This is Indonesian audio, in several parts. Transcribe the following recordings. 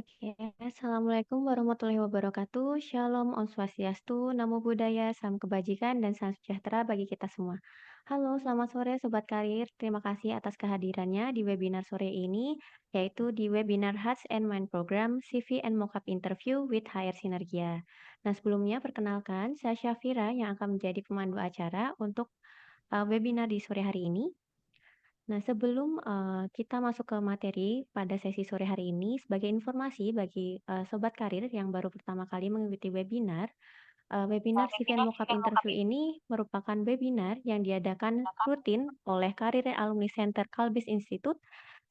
Oke, Assalamualaikum warahmatullahi wabarakatuh. Shalom, Om Swastiastu, Namo Buddhaya, Salam Kebajikan, dan Salam Sejahtera bagi kita semua. Halo, selamat sore Sobat Karir. Terima kasih atas kehadirannya di webinar sore ini, yaitu di webinar Hearts and Mind Program CV and Mockup Interview with HR Sinergia. Nah, sebelumnya perkenalkan, saya Syafira yang akan menjadi pemandu acara untuk webinar di sore hari ini. Nah, sebelum, kita masuk ke materi pada sesi sore hari ini, sebagai informasi bagi, sobat karir yang baru pertama kali mengikuti webinar, webinar CV and Mockup Interview ini merupakan webinar yang diadakan rutin oleh Karir Alumni Center Kalbis Institute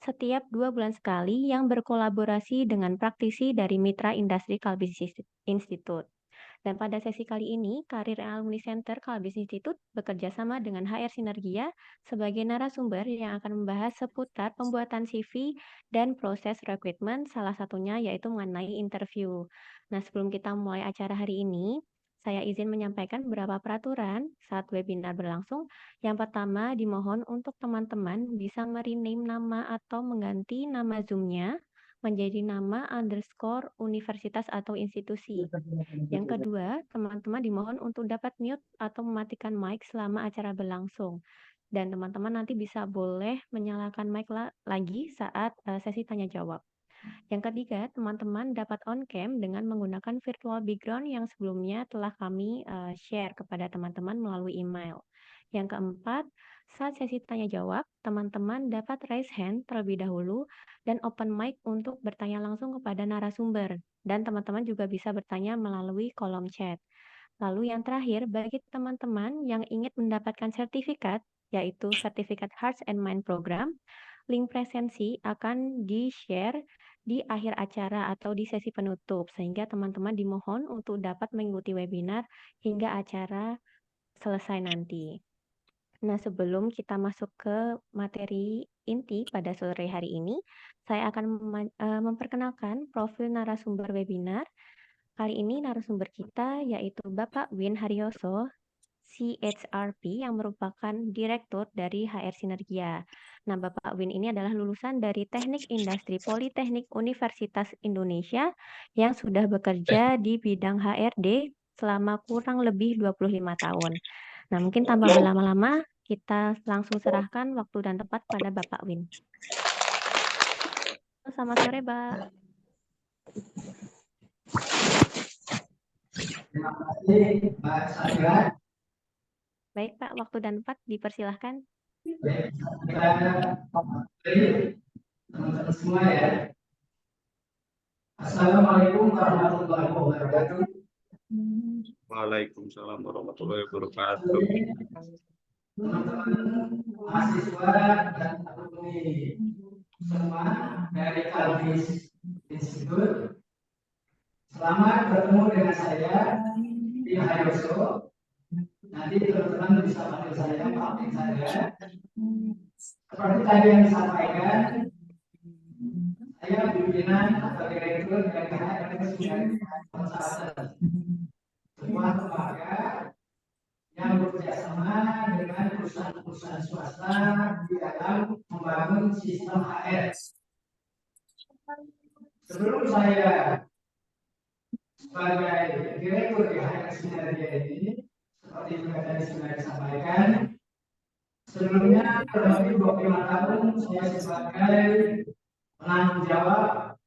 setiap 2 bulan sekali yang berkolaborasi dengan praktisi dari Mitra Industri Kalbis Institute. Dan pada sesi kali ini, Karir Alumni Center Kalbis Institute bekerja sama dengan HR Sinergia sebagai narasumber yang akan membahas seputar pembuatan CV dan proses rekrutmen, salah satunya yaitu mengenai interview. Nah, sebelum kita mulai acara hari ini, saya izin menyampaikan beberapa peraturan saat webinar berlangsung. Yang pertama, dimohon untuk teman-teman bisa merename nama atau mengganti nama Zoom-nya menjadi nama underscore universitas atau institusi. Yang kedua, teman-teman dimohon untuk dapat mute atau mematikan mic selama acara berlangsung. Dan teman-teman nanti bisa boleh menyalakan mic lagi saat sesi tanya jawab. Yang ketiga, teman-teman dapat on cam dengan menggunakan virtual background yang sebelumnya telah kami share kepada teman-teman melalui email. Yang keempat, saat sesi tanya jawab, teman-teman dapat raise hand terlebih dahulu dan open mic untuk bertanya langsung kepada narasumber. Dan teman-teman juga bisa bertanya melalui kolom chat. Lalu yang terakhir, bagi teman-teman yang ingin mendapatkan sertifikat, yaitu sertifikat Hearts and Mind Program, link presensi akan di-share di akhir acara atau di sesi penutup, sehingga teman-teman dimohon untuk dapat mengikuti webinar hingga acara selesai nanti. Nah, sebelum kita masuk ke materi inti pada sore hari ini, saya akan memperkenalkan profil narasumber webinar. Kali ini narasumber kita yaitu Bapak Win Haryoso, CHRP yang merupakan Direktur dari HR Sinergia. Nah, Bapak Win ini adalah lulusan dari Teknik Industri Politeknik Universitas Indonesia yang sudah bekerja di bidang HRD selama kurang lebih 25 tahun. Nah, mungkin tanpa berlama-lama, kita langsung serahkan waktu dan tempat pada Bapak Win. Selamat sore, Pak. Terima kasih, Mbak Sandra. Baik, Pak, waktu dan tempat dipersilahkan. Baik, teman-teman semua ya. Assalamualaikum warahmatullahi wabarakatuh. Waalaikumsalam warahmatullahi wabarakatuh. Teman-teman mahasiswa dan alumni semua dari Kalbis Institute, selamat bertemu dengan saya di Haryoso. Nanti teman-teman bisa panggil saya, panggil saya. Seperti tadi yang disampaikan, saya pimpinan atau direktur dari HRD Consultant, sebuah lembaga yang bekerjasama dengan perusahaan-perusahaan swasta di dalam membangun sistem HR. Sebelum saya sebagai direktur di HR Sinergia ini, seperti juga tadi sudah disampaikan, sebelumnya kurang lebih 25 tahun saya sebagai penanggung jawab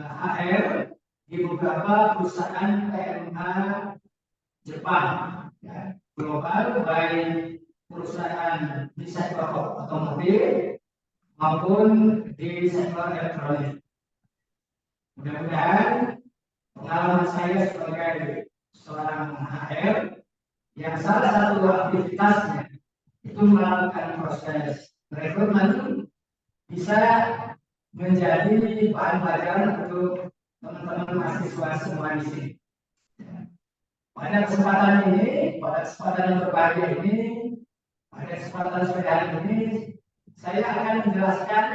HR di beberapa perusahaan PMA Jepang, ya, global, baik perusahaan di sektor otomotif maupun di sektor elektronik. Mudah-mudahan pengalaman saya sebagai seorang HR yang salah satu aktivitasnya itu melakukan proses rekrutmen bisa menjadi bahan pelajaran untuk teman-teman mahasiswa semua di sini. Pada kesempatan ini, pada kesempatan yang berbahagia ini, pada kesempatan sore hari ini, saya akan menjelaskan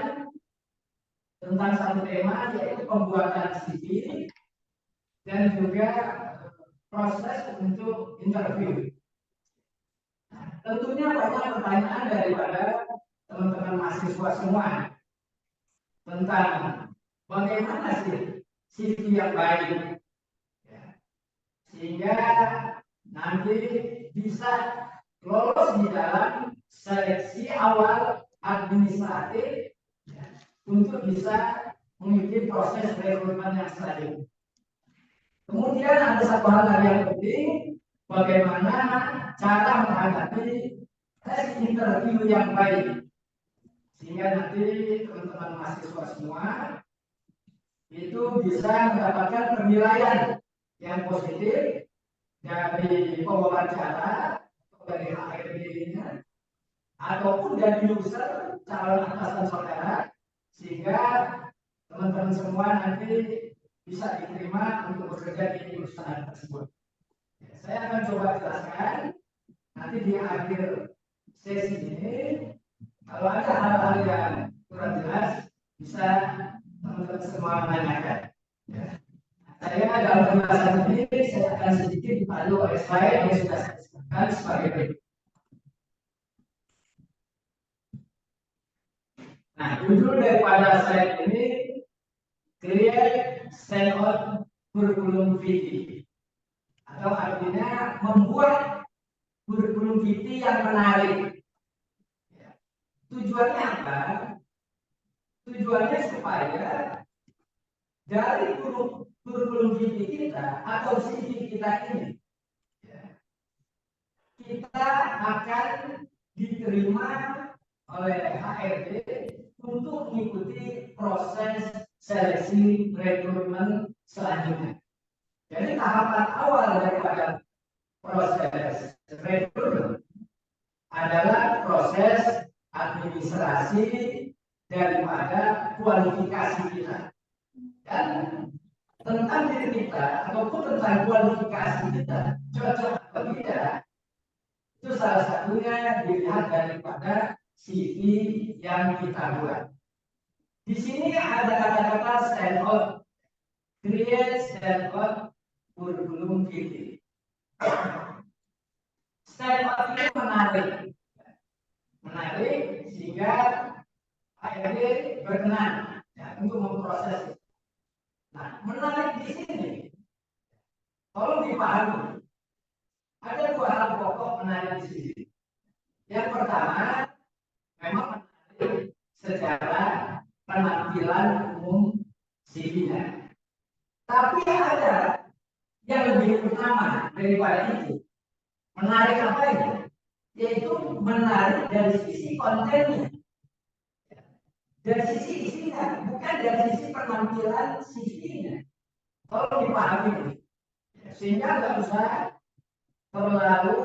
tentang satu tema, yaitu pembuatan CV dan juga proses untuk interview. Nah, tentunya banyak pertanyaan daripada teman-teman mahasiswa semua tentang bagaimana sih CV yang baik, ya. Sehingga nanti bisa lolos di dalam seleksi awal administratif, ya, untuk bisa mengikuti proses rekrutmen yang selanjutnya. Kemudian ada satu hal yang penting, bagaimana cara menghadapi tes interview yang baik, sehingga nanti teman-teman mahasiswa semua itu bisa mendapatkan penilaian yang positif dari pewawancara atau dari HRD-nya ataupun dari user calon atasan saudara, sehingga teman-teman semua nanti bisa diterima untuk bekerja di perusahaan tersebut. Saya akan coba jelaskan nanti di akhir sesi ini. Kalau ada hal-hal yang kurang jelas, bisa teman-teman semua menanyakan. Ya. Saya dalam penjelasan ini saya akan sedikit dipandu oleh slide yang sudah saya sebutkan sebagai berikut. Nah, judul daripada slide ini create stand-out kurikulum VT, atau artinya membuat kurikulum VT yang menarik. Ya. Tujuannya apa? Tujuannya supaya dari kurikulum VT kita atau CV kita ini, ya, kita akan diterima oleh HRD untuk mengikuti proses seleksi rekrutmen selanjutnya. Jadi tahapan awal daripada proses rekrutmen adalah proses administrasi daripada kualifikasi kita. Dan tentang diri kita ataupun tentang kualifikasi kita cocok atau tidak, itu salah satunya dilihat daripada CV yang kita buat. Di sini ada kata-kata stand out, create stand out kurikulum VT. Stand out itu menarik sehingga HRD berkenan, ya, untuk memproses. Nah, menarik di sini, tolong dipahami, ada dua hal pokok menarik di sini. Yang pertama, memang menarik secara penampilan umum CV-nya. Tapi ada yang lebih utama daripada itu. Menarik apa ini? Yaitu menarik dari sisi kontennya, dari sisi isinya, bukan dari sisi penampilan CV-nya. Tolong dipahami, sehingga nggak usah terlalu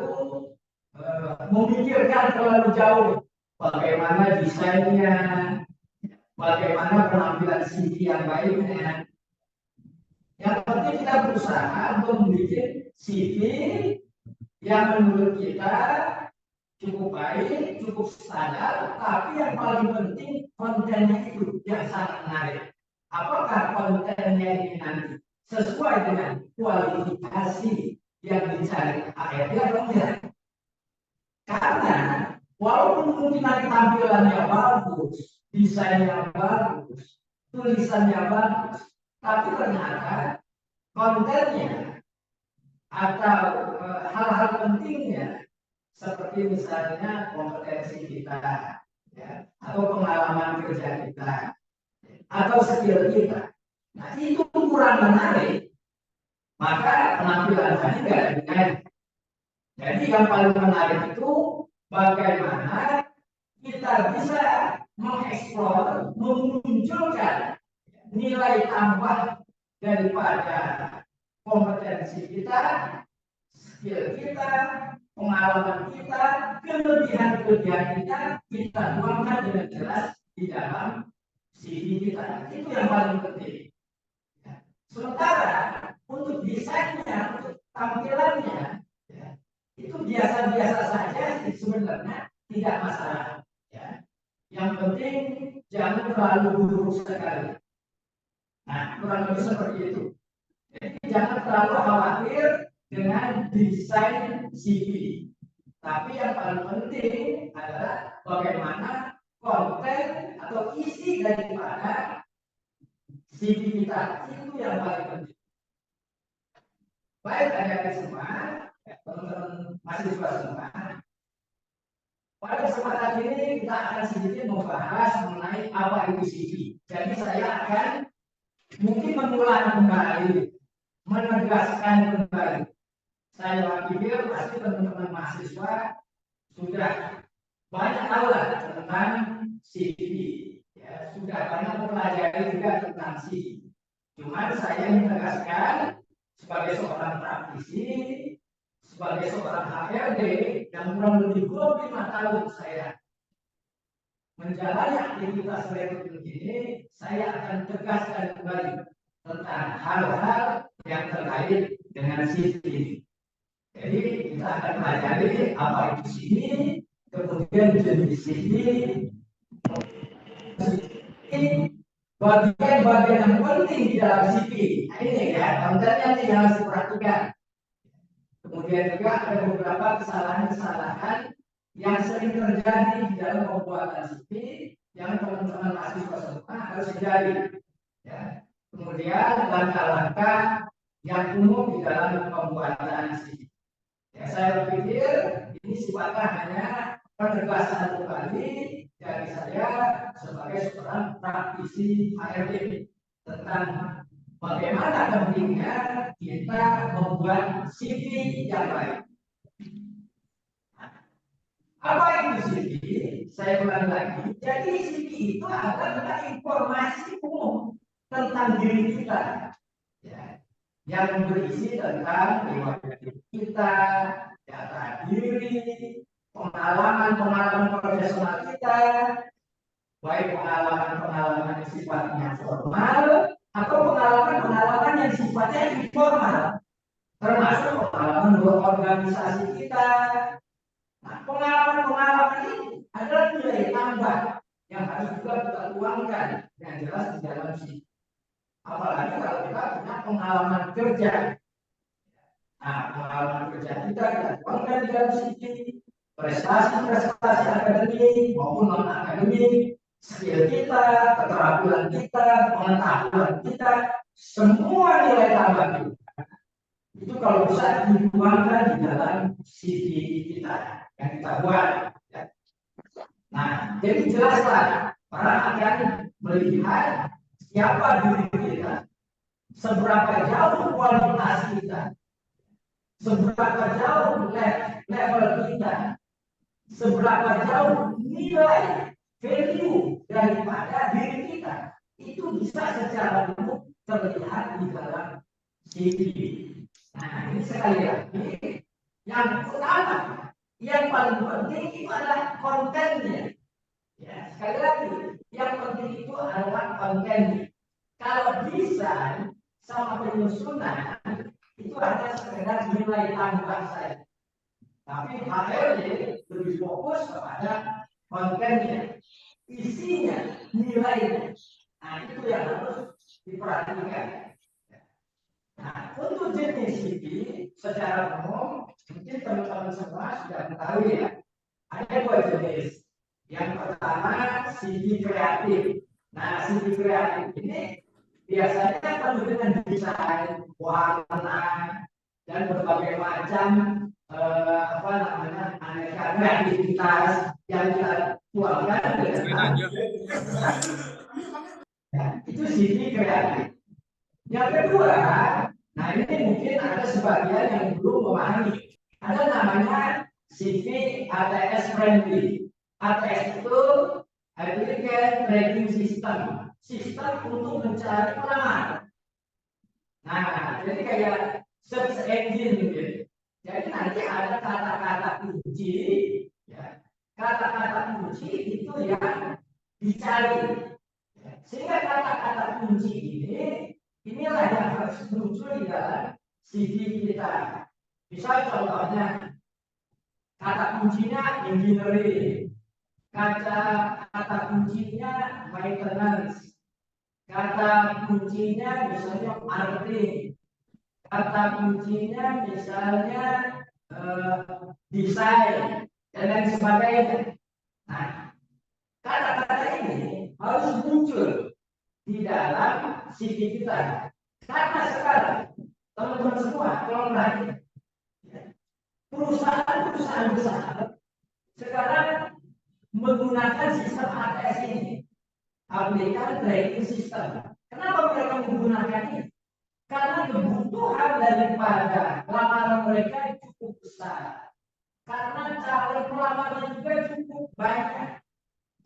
memikirkan terlalu jauh bagaimana desainnya, bagaimana penampilan CV yang baiknya. Yang penting kita berusaha untuk membuat CV yang menurut kita cukup baik, cukup standar, tapi yang paling penting kontennya itu yang sangat menarik. Apakah kontennya ini nanti sesuai dengan kualifikasi yang dicari HRD atau tidak? Karena walaupun mungkin nanti tampilannya bagus, desainnya bagus, tulisannya bagus, tapi ternyata kontennya atau hal-hal pentingnya seperti misalnya kompetensi kita, ya, atau pengalaman kerja kita, atau skill kita, nah itu kurang menarik, maka penampilan tadi nggak dinaik. Jadi yang paling menarik itu bagaimana kita bisa mengeksplor, memunculkan nilai tambah daripada kompetensi kita, skill kita, pengalaman kita, kelebihan-kelebihan kita tuangkan dengan jelas di dalam CV kita. Itu yang paling penting. Sementara untuk desainnya, untuk tampilannya, ya, itu biasa-biasa saja sebenarnya, tidak masalah. Ya. Yang penting jangan terlalu buruk sekali. Nah, kurang lebih seperti itu. Jadi jangan terlalu khawatir dengan desain CV. Tapi yang paling penting adalah bagaimana konten atau isi daripada CV kita itu yang paling penting. Baik adik-adik semua, teman-teman mahasiswa semua. Pada kesempatan ini kita akan sedikit membahas mengenai apa itu CV. Jadi saya akan mungkin mengulang kembali, menegaskan kembali. Saya pikir pasti teman-teman mahasiswa sudah banyak tahu lah tentang CV, ya, sudah banyak mempelajari juga tentang CV. Cuman saya menegaskan sebagai seorang praktisi, sebagai seorang HRD yang kurang lebih 25 tahun saya menjalani aktivitas rekrutmen ini, saya akan tegaskan kembali tentang hal-hal yang terkait dengan CV. Jadi kita akan pelajari apa itu CV, kemudian jenis CV, bagian-bagian yang penting di dalam CV. Nah, ini ya, kontennya ini yang harus diperhatikan. Kemudian juga ada beberapa kesalahan-kesalahan yang sering terjadi di dalam pembuatan CV yang teman-teman mahasiswa semua harus hindari. Ya. Kemudian langkah-langkah yang umum di dalam pembuatan CV. Ya, saya berpikir ini sifatnya hanya penegasan kembali dari saya sebagai seorang praktisi HRD tentang bagaimana pentingnya kita membuat CV yang baik. Apa itu CV? Saya ulang lagi. Jadi CV itu adalah informasi umum tentang diri kita. Ya, yang berisi tentang riwayat kita, data diri, pengalaman-pengalaman profesional kita, baik pengalaman-pengalaman yang sifatnya formal atau pengalaman-pengalaman yang sifatnya informal, termasuk pengalaman berorganisasi kita. Nah, pengalaman-pengalaman ini adalah nilai tambah yang harus juga kita tuangkan yang jelas di dalam CV. Apalagi kalau kita punya pengalaman kerja. Nah, pengalaman kerja kita tuangkan di dalam CV, prestasi-prestasi akademik maupun non akademik, skill kita, keterampilan kita, pengetahuan kita, semua nilai tambah itu kalau bisa dituangkan di dalam CV kita yang kita buat. Nah, jadi jelaslah orang akan melihat siapa diri kita, seberapa jauh kualitas kita, seberapa jauh level kita, seberapa jauh nilai value daripada diri kita, itu bisa secara umum terlihat di dalam CV. Nah, ini sekali lagi yang utama, yang paling penting itu adalah kontennya. Ya, sekali lagi, yang penting itu adalah kontennya. Kalau desain sama penyusunan itu hanya sekedar nilai tambah saja. Tapi HRD lebih fokus kepada kontennya, isinya, nilainya. Nah, itu yang harus diperhatikan. Nah, untuk jenis CV secara umum, mungkin teman-teman semua sudah mengetahui ya. Ada dua jenis. Yang pertama CV kreatif. Nah, CV kreatif ini biasanya penuh dengan desain, warna, dan berbagai macam aneka kreativitas yang kita tuangkan dengan itu CV kreatif. Yang kedua, nah ini mungkin ada sebagian yang belum memahami. Ada namanya CV ATS friendly. ATS itu Applicant Tracking System. Sistem untuk mencari pelamar. Nah, jadi kayak search engine gitu. Jadi nanti ada kata-kata kunci, ya. Kata-kata kunci itu yang dicari. Sehingga kata-kata kunci inilah yang harus muncul di dalam CV kita. Misal contohnya, kata kuncinya engineering, kata kuncinya maintenance, kata kuncinya misalnya marketing, kata kuncinya misalnya desain, dan lain sebagainya. Nah, kata-kata ini harus muncul di dalam CV kita. Karena sekarang teman-teman semua kalau perhatikan perusahaan-perusahaan besar sekarang menggunakan sistem ATS ini, aplikasi tracking system. Kenapa mereka menggunakan ini? Karena kebutuhan daripada lamaran mereka cukup besar. Karena calon pelamarnya juga cukup banyak.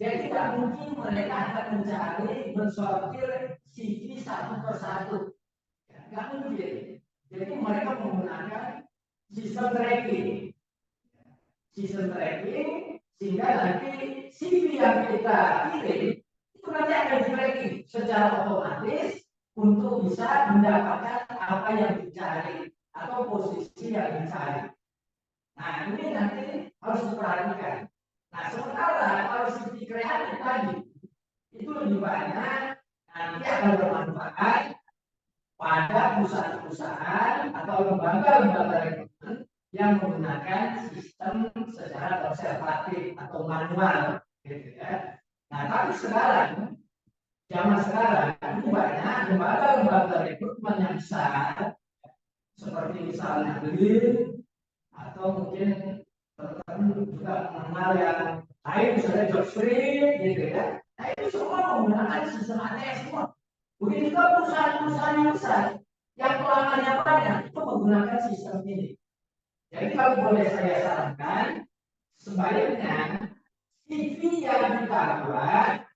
Jadi tidak mungkin mereka akan mencari mensortir CV satu persatu. Tidak mungkin. Jadi mereka menggunakan sistem tracking. Sistem tracking sehingga nanti CV yang kita kirim itu nanti akan di-tracking secara otomatis untuk bisa mendapatkan apa yang dicari atau posisi yang dicari. Nah, ini nanti harus diperhatikan. Nah, sementara kalau CV kreatif tadi itu lebih banyak nanti akan bermanfaat pada perusahaan-perusahaan atau lembaga-lembaga rekrutmen yang menggunakan sistem secara konservatif atau manual, gitu ya. Nah, tapi sekarang zaman sekarang ini banyak lembaga-lembaga rekrutmen yang besar seperti misalnya BRIN atau mungkin tertentu juga mengenal yang lain misalnya Jobstreet gitu ya. Nah itu semua menggunakan sistem ATS semua. Begitu juga perusahaan-perusahaan yang besar yang pelamarnya banyak itu menggunakan sistem ini. Jadi kalau boleh saya sarankan sebaiknya CV yang kita buat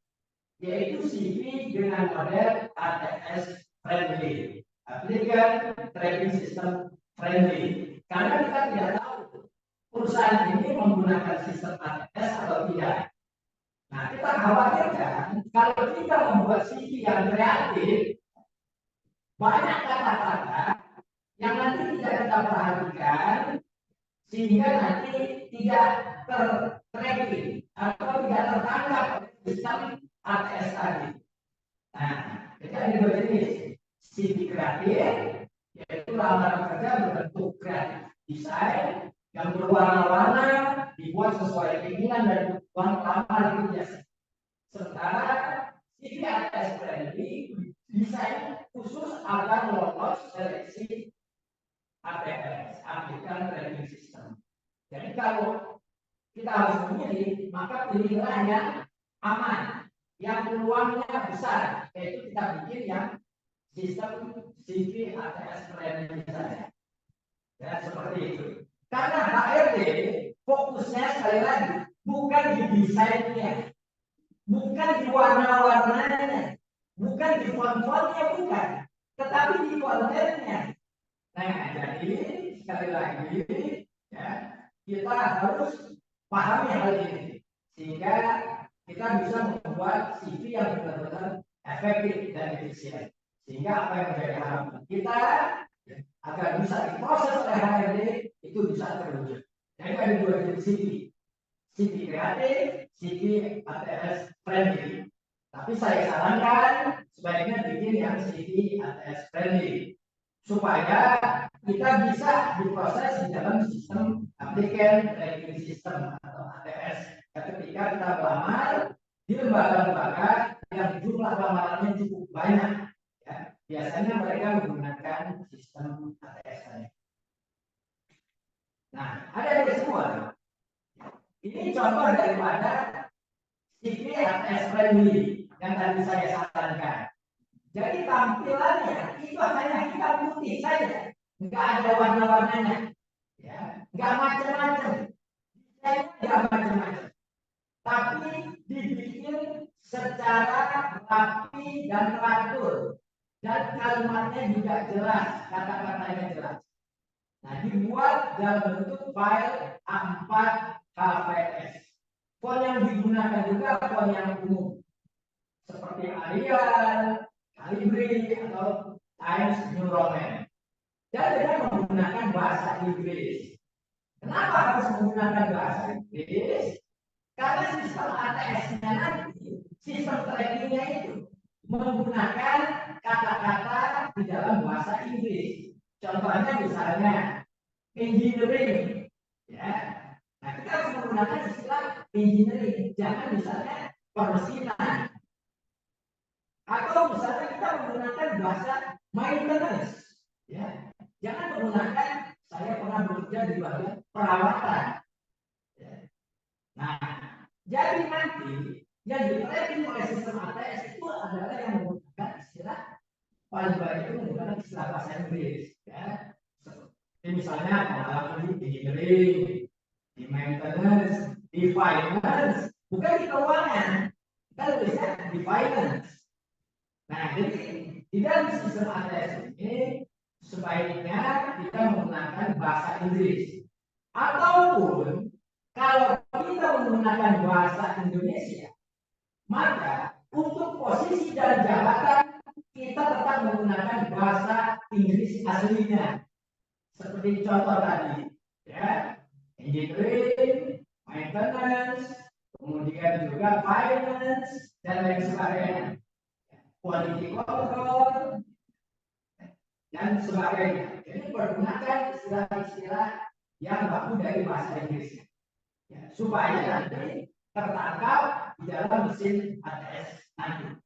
yaitu CV dengan model ATS friendly, application tracking system friendly. Karena kita tidak tahu perusahaan ini menggunakan sistem ATS atau tidak. Nah, kita khawatirkan kalau kita membuat CV yang kreatif, banyak kata-kata yang nanti tidak kita perhatikan, sehingga nanti tidak ter-tracking atau tidak tertangkap sistem ATS tadi. Nah, jadi ada dua jenis CV kreatif, yaitu lamaran kerja berbentuk kreatif desain yang berwarna-warna dibuat sesuai keinginan dan kebutuhan pelamar itu biasa. Sementara CV ATS friendly desain khusus agar lolos seleksi ATS, aplikasi tracking system. Jadi kalau kita harus memilih, maka pilihlah yang aman, yang peluangnya besar, yaitu kita bikin yang sistem CV ATS friendly saja. Ya, seperti itu. Karena HRD fokusnya sekali lagi bukan di desainnya, bukan di warna-warnanya, bukan di font-fontnya, bukan, tetapi di kontennya. Nah, jadi sekali lagi ya, kita harus pahami hal ini sehingga kita bisa membuat CV yang benar-benar efektif dan efisien. Sehingga apa yang menjadi harapan kita agar bisa diproses oleh HRD itu bisa terwujud. Jadi ada dua jenis CV, CV kreatif, CV ATS friendly. Tapi saya sarankan sebaiknya bikin yang CV ATS friendly supaya kita bisa diproses di dalam sistem applicant tracking system atau ATS. Ketika kita melamar di lembaga-lembaga yang jumlah lamarannya cukup banyak, ya, biasanya mereka menggunakan sistem ATS tadi. Nah, ada yang semua. Ini contoh daripada CV ATS friendly yang tadi saya sarankan. Jadi tampilannya itu hanya hitam putih saja, nggak ada warna-warnanya, ya, nggak macam-macam, nggak macam-macam. Tapi dibikin secara rapi dan teratur, dan kalimatnya juga jelas, kata-katanya jelas. Nah, dibuat dalam bentuk file A4 HVS. Font yang digunakan juga font yang umum, seperti Arial, Calibri atau Times New Roman. Dan dengan menggunakan bahasa Inggris. Kenapa harus menggunakan bahasa Inggris? Karena sistem ATS-nya nanti, sistem trackingnya itu menggunakan kata-kata di dalam bahasa Inggris. Contohnya misalnya engineering, ya. Nah, kita harus menggunakan istilah engineering, jangan misalnya permesinan. Atau bahasa maintenance. Ya, jangan menggunakan saya pernah bekerja di bagian perawatan. Ya. Nah, jadi nanti yang di-tracking oleh sistem ATS itu adalah yang menggunakan istilah paling banyak itu menggunakan istilah bahasa Inggris. Ya. Seperti misalnya pengalaman di engineering, di maintenance, di finance, bukan di keuangan. Kita tulisnya di finance. Nah, jadi di dalam sistem ATS ini sebaiknya kita menggunakan bahasa Inggris. Ataupun kalau kita menggunakan bahasa Indonesia, maka untuk posisi dan jabatan kita tetap menggunakan bahasa Inggris aslinya. Seperti contoh tadi, ya, engineering, maintenance, kemudian juga finance dan lain sebagainya, quality control dan sebagainya. Jadi pergunakan istilah-istilah yang baku dari bahasa Inggris, ya, supaya nanti tertangkap di dalam mesin ATS nanti.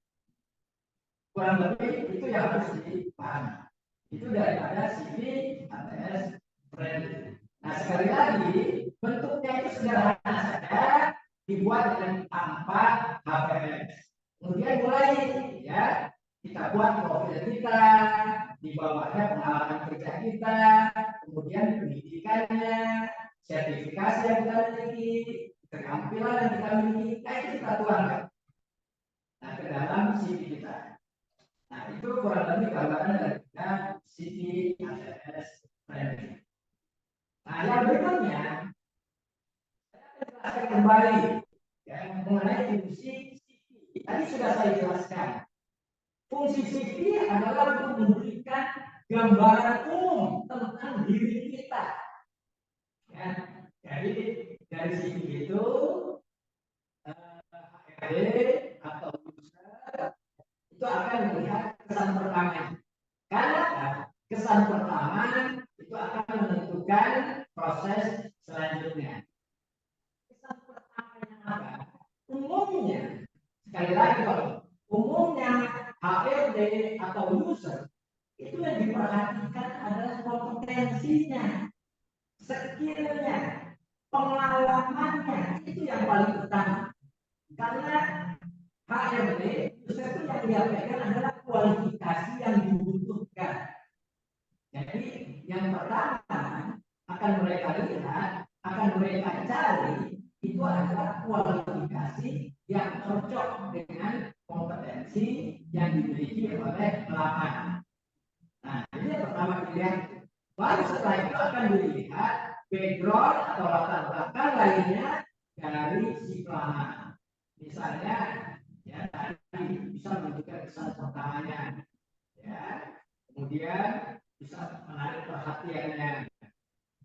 Kurang lebih itu yang harus dipahami. Itu daripada CV ATS friendly. Nah, sekali lagi bentuknya itu sederhana saja, dibuat dengan tanpa HPS. Kemudian mulai ya kita buat profil kita, di bawahnya pengalaman kerja kita, kemudian pendidikannya, sertifikasi yang kita miliki, keterampilan yang kita miliki, nah itu kita tuangkan nah ke dalam CV kita. Nah itu kurang lebih gambaran dari CV ATS friendly. Nah yang berikutnya saya akan kembali ya, mengenai fungsi CV. Tadi sudah saya jelaskan. Fungsi CV adalah untuk memberikan gambaran umum tentang diri kita. Ya, jadi dari CV itu HRD atau user itu akan melihat kesan pertama. Karena kesan pertama itu akan menentukan proses selanjutnya. Kesan pertamanya apa? Umumnya, sekali lagi kalau umumnya HRD atau user itu yang diperhatikan adalah kompetensinya, skillnya, pengalamannya, itu yang paling utama. Karena HRD user itu yang dia pegang adalah kualifikasi yang dibutuhkan. Jadi yang pertama akan mereka lihat, akan mereka cari itu adalah kualifikasi yang cocok dengan kompetensi yang dimiliki oleh pelamar. Nah, ini yang pertama dilihat. Baru setelah itu akan dilihat background atau latar belakang lainnya dari si pelamar. Misalnya, ya tadi bisa menunjukkan kesan pertamanya, ya. Kemudian bisa menarik perhatiannya.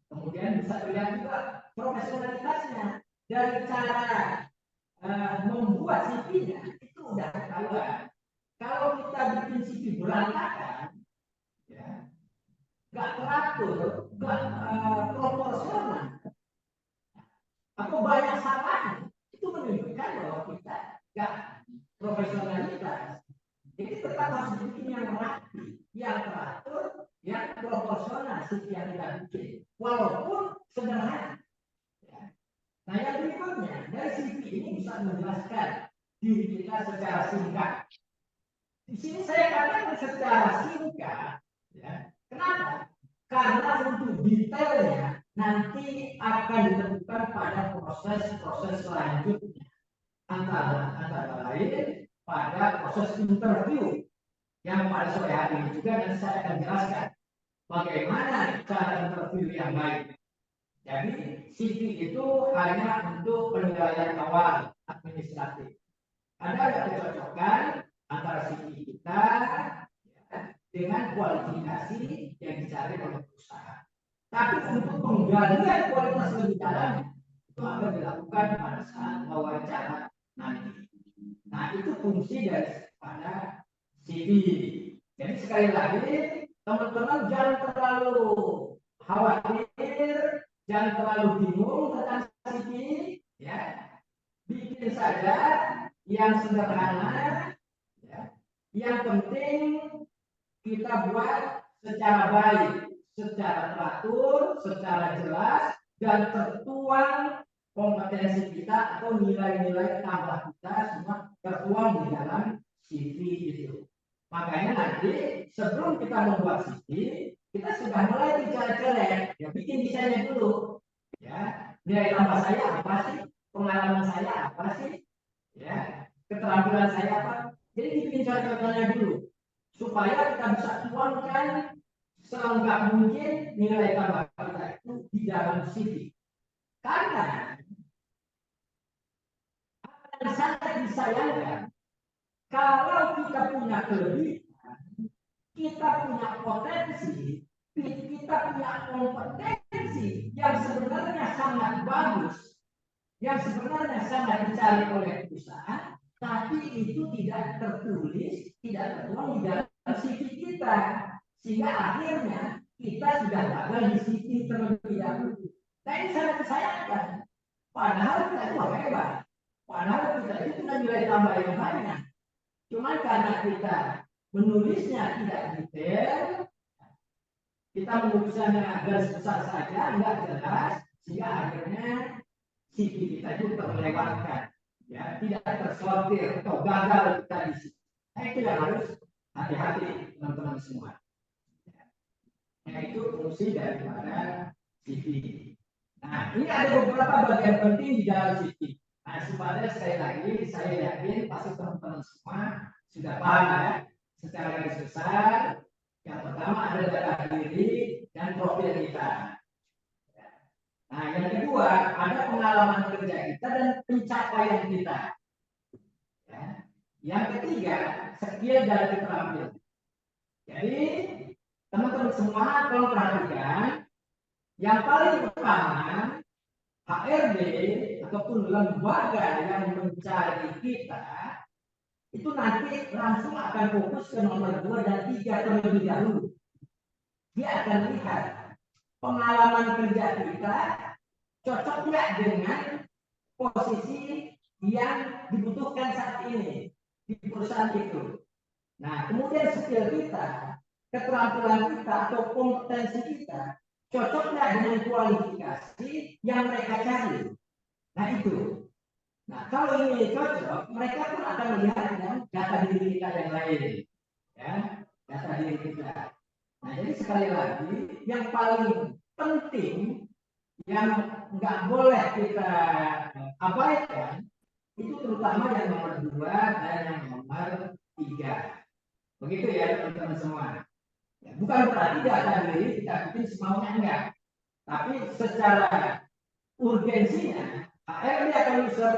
Kemudian bisa terlihat juga profesionalitasnya dari cara membuat CV-nya itu udah ketahuan. Kalau kita bikin CV berantakan, ya, nggak teratur, nggak proporsional, atau banyak salahnya, itu menunjukkan bahwa kita nggak profesionalitas. Jadi tetap harus bikin yang rapi, yang teratur, yang proporsional CV yang kita bikin, walaupun sederhana. Nah yang berikutnya dari CV ini bisa menjelaskan diri kita secara singkat. Di sini saya katakan secara singkat, ya. Kenapa? Karena untuk detailnya nanti akan ditentukan pada proses-proses selanjutnya. Antara lain pada proses interview yang pada sore hari ini juga nanti saya akan jelaskan bagaimana cara interview yang baik. Jadi CV itu hanya untuk penilaian awal administratif. Ada kecocokan antara CV kita dengan kualifikasi yang dicari oleh perusahaan. Tapi untuk penggalian kualitas lebih dalam itu akan dilakukan pada saat wawancara nanti. Nah itu fungsi daripada CV. Jadi sekali lagi teman-teman jangan terlalu khawatir, jangan terlalu bingung tentang CV, ya. Bikin saja yang sederhana, ya. Yang penting kita buat secara baik, secara teratur, secara jelas, dan tertuang kompetensi kita atau nilai-nilai tambah kita semua tertuang di dalam CV itu. Makanya nanti sebelum kita membuat CV, kita sudah mulai bicara-bicara, ya bikin desainnya dulu. Ya, nilai tambah saya apa sih? Pengalaman saya apa sih? Ya, keterampilan saya apa? Jadi dibikin contohnya dulu supaya kita bisa tuangkan selengkap mungkin nilai tambah kita itu di dalam CV. Karena akan sangat disayangkan kalau kita punya kelebihan, kita punya potensi, kita punya kompetensi yang sebenarnya sangat bagus, yang sebenarnya sangat dicari oleh perusahaan, tapi itu tidak tertulis, tidak tertuang di dalam CV kita, sehingga akhirnya kita sudah gagal di CV terlebih dahulu. Nah ini sangat disayangkan. Padahal kita itu hebat, padahal kita itu punya nilai tambah yang banyak. Cuma karena kita menulisnya tidak detail, kita menulisnya garis besar saja, nggak jelas, sehingga akhirnya CV kita itu terlewatkan, ya, tidak tersortir atau gagal kita di sini. Nah, itu yang harus hati-hati teman-teman semua. Nah, itu fungsi daripada CV. Nah, ini ada beberapa bagian penting di dalam CV. Nah, supaya sekali lagi saya yakin pasti teman-teman semua sudah paham ya. Secara garis besar, yang pertama ada data diri dan profil kita. Nah, yang kedua ada pengalaman kerja kita dan pencapaian kita. Ya. Yang ketiga, skill dan keterampilan. Jadi, teman-teman semua tolong perhatikan, yang paling utama HRD ataupun lembaga yang mencari kita itu nanti langsung akan fokus ke nomor 2 dan 3 terlebih dahulu. Dia akan lihat pengalaman kerja kita cocok nggak dengan posisi yang dibutuhkan saat ini di perusahaan itu. Nah, kemudian skill kita, keterampilan kita atau kompetensi kita cocok nggak dengan kualifikasi yang mereka cari. Nah itu. Nah kalau ini cocok, mereka pun akan melihat dengan data diri kita yang lain, ya, data diri kita. Nah jadi sekali lagi, yang paling penting yang nggak boleh kita abaikan itu terutama yang nomor 2 dan yang nomor 3. Begitu ya teman-teman semua. Ya, bukan berarti data diri kita bikin semaunya enggak, tapi secara urgensinya HRD akan user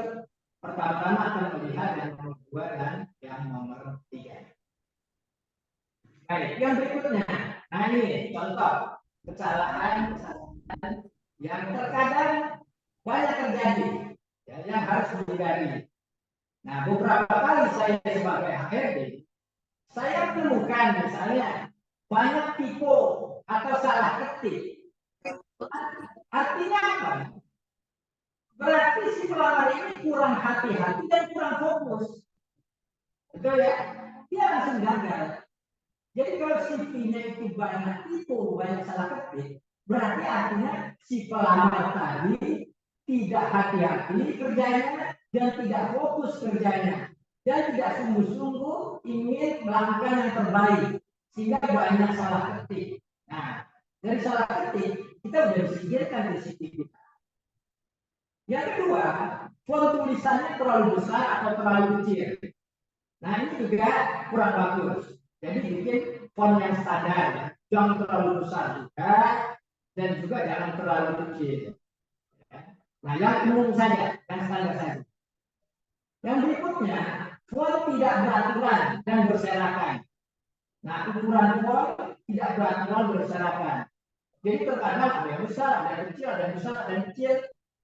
pertama-tama akan melihat yang nomor 2 dan yang nomor 3. Baik, yang berikutnya. Nah ini contoh kesalahan yang terkadang banyak terjadi, ya, yang harus dihindari. Nah, beberapa kali saya sebagai HRD, saya menemukan misalnya banyak tipe atau salah ketik. Artinya apa? Berarti si pelamar ini kurang hati-hati dan kurang fokus. Betul ya? Dia langsung gagal. Jadi kalau CV-nya itu banyak tipe, banyak salah ketik, berarti artinya si pelamar tadi tidak hati-hati kerjanya dan tidak fokus kerjanya dan tidak sungguh-sungguh ingin melakukan yang terbaik sehingga banyak salah ketik. Nah, dari salah ketik kita sudah disingkirkan di CV kita. Yang kedua, font tulisannya terlalu besar atau terlalu kecil. Nah ini juga kurang bagus. Jadi bikin font yang standar, jangan terlalu besar juga dan juga jangan terlalu kecil. Nah yang umum saja, yang standar saja. Yang berikutnya, font tidak beraturan dan berserakan. Nah ukuran font tidak beraturan berserakan. Jadi terkadang ada yang besar, ada yang kecil, ada yang besar, ada yang kecil.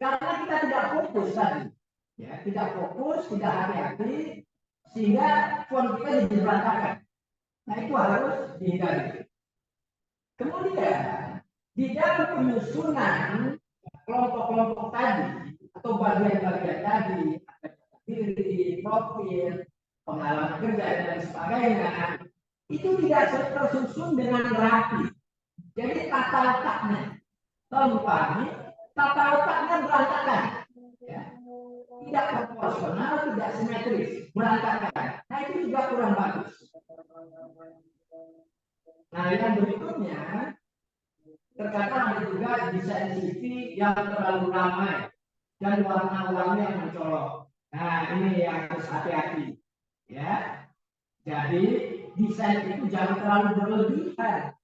Karena kita tidak fokus tadi, ya, tidak fokus, tidak hati-hati, sehingga font kita jadi berantakan. Nah itu harus dihindari. Kemudian di dalam penyusunan kelompok-kelompok tadi atau bagian-bagian tadi, ada diri, profil, pengalaman kerja dan sebagainya, itu tidak tersusun dengan rapi. Jadi tata letaknya, tempatnya, tata letaknya berantakan, ya. Tidak proporsional, tidak simetris, berantakan. Nah itu juga kurang bagus. Nah yang berikutnya, terkadang ada juga desain CV yang terlalu ramai dan warna-warni yang mencolok. Nah ini yang harus hati-hati, ya. Jadi desain itu jangan terlalu berlebihan,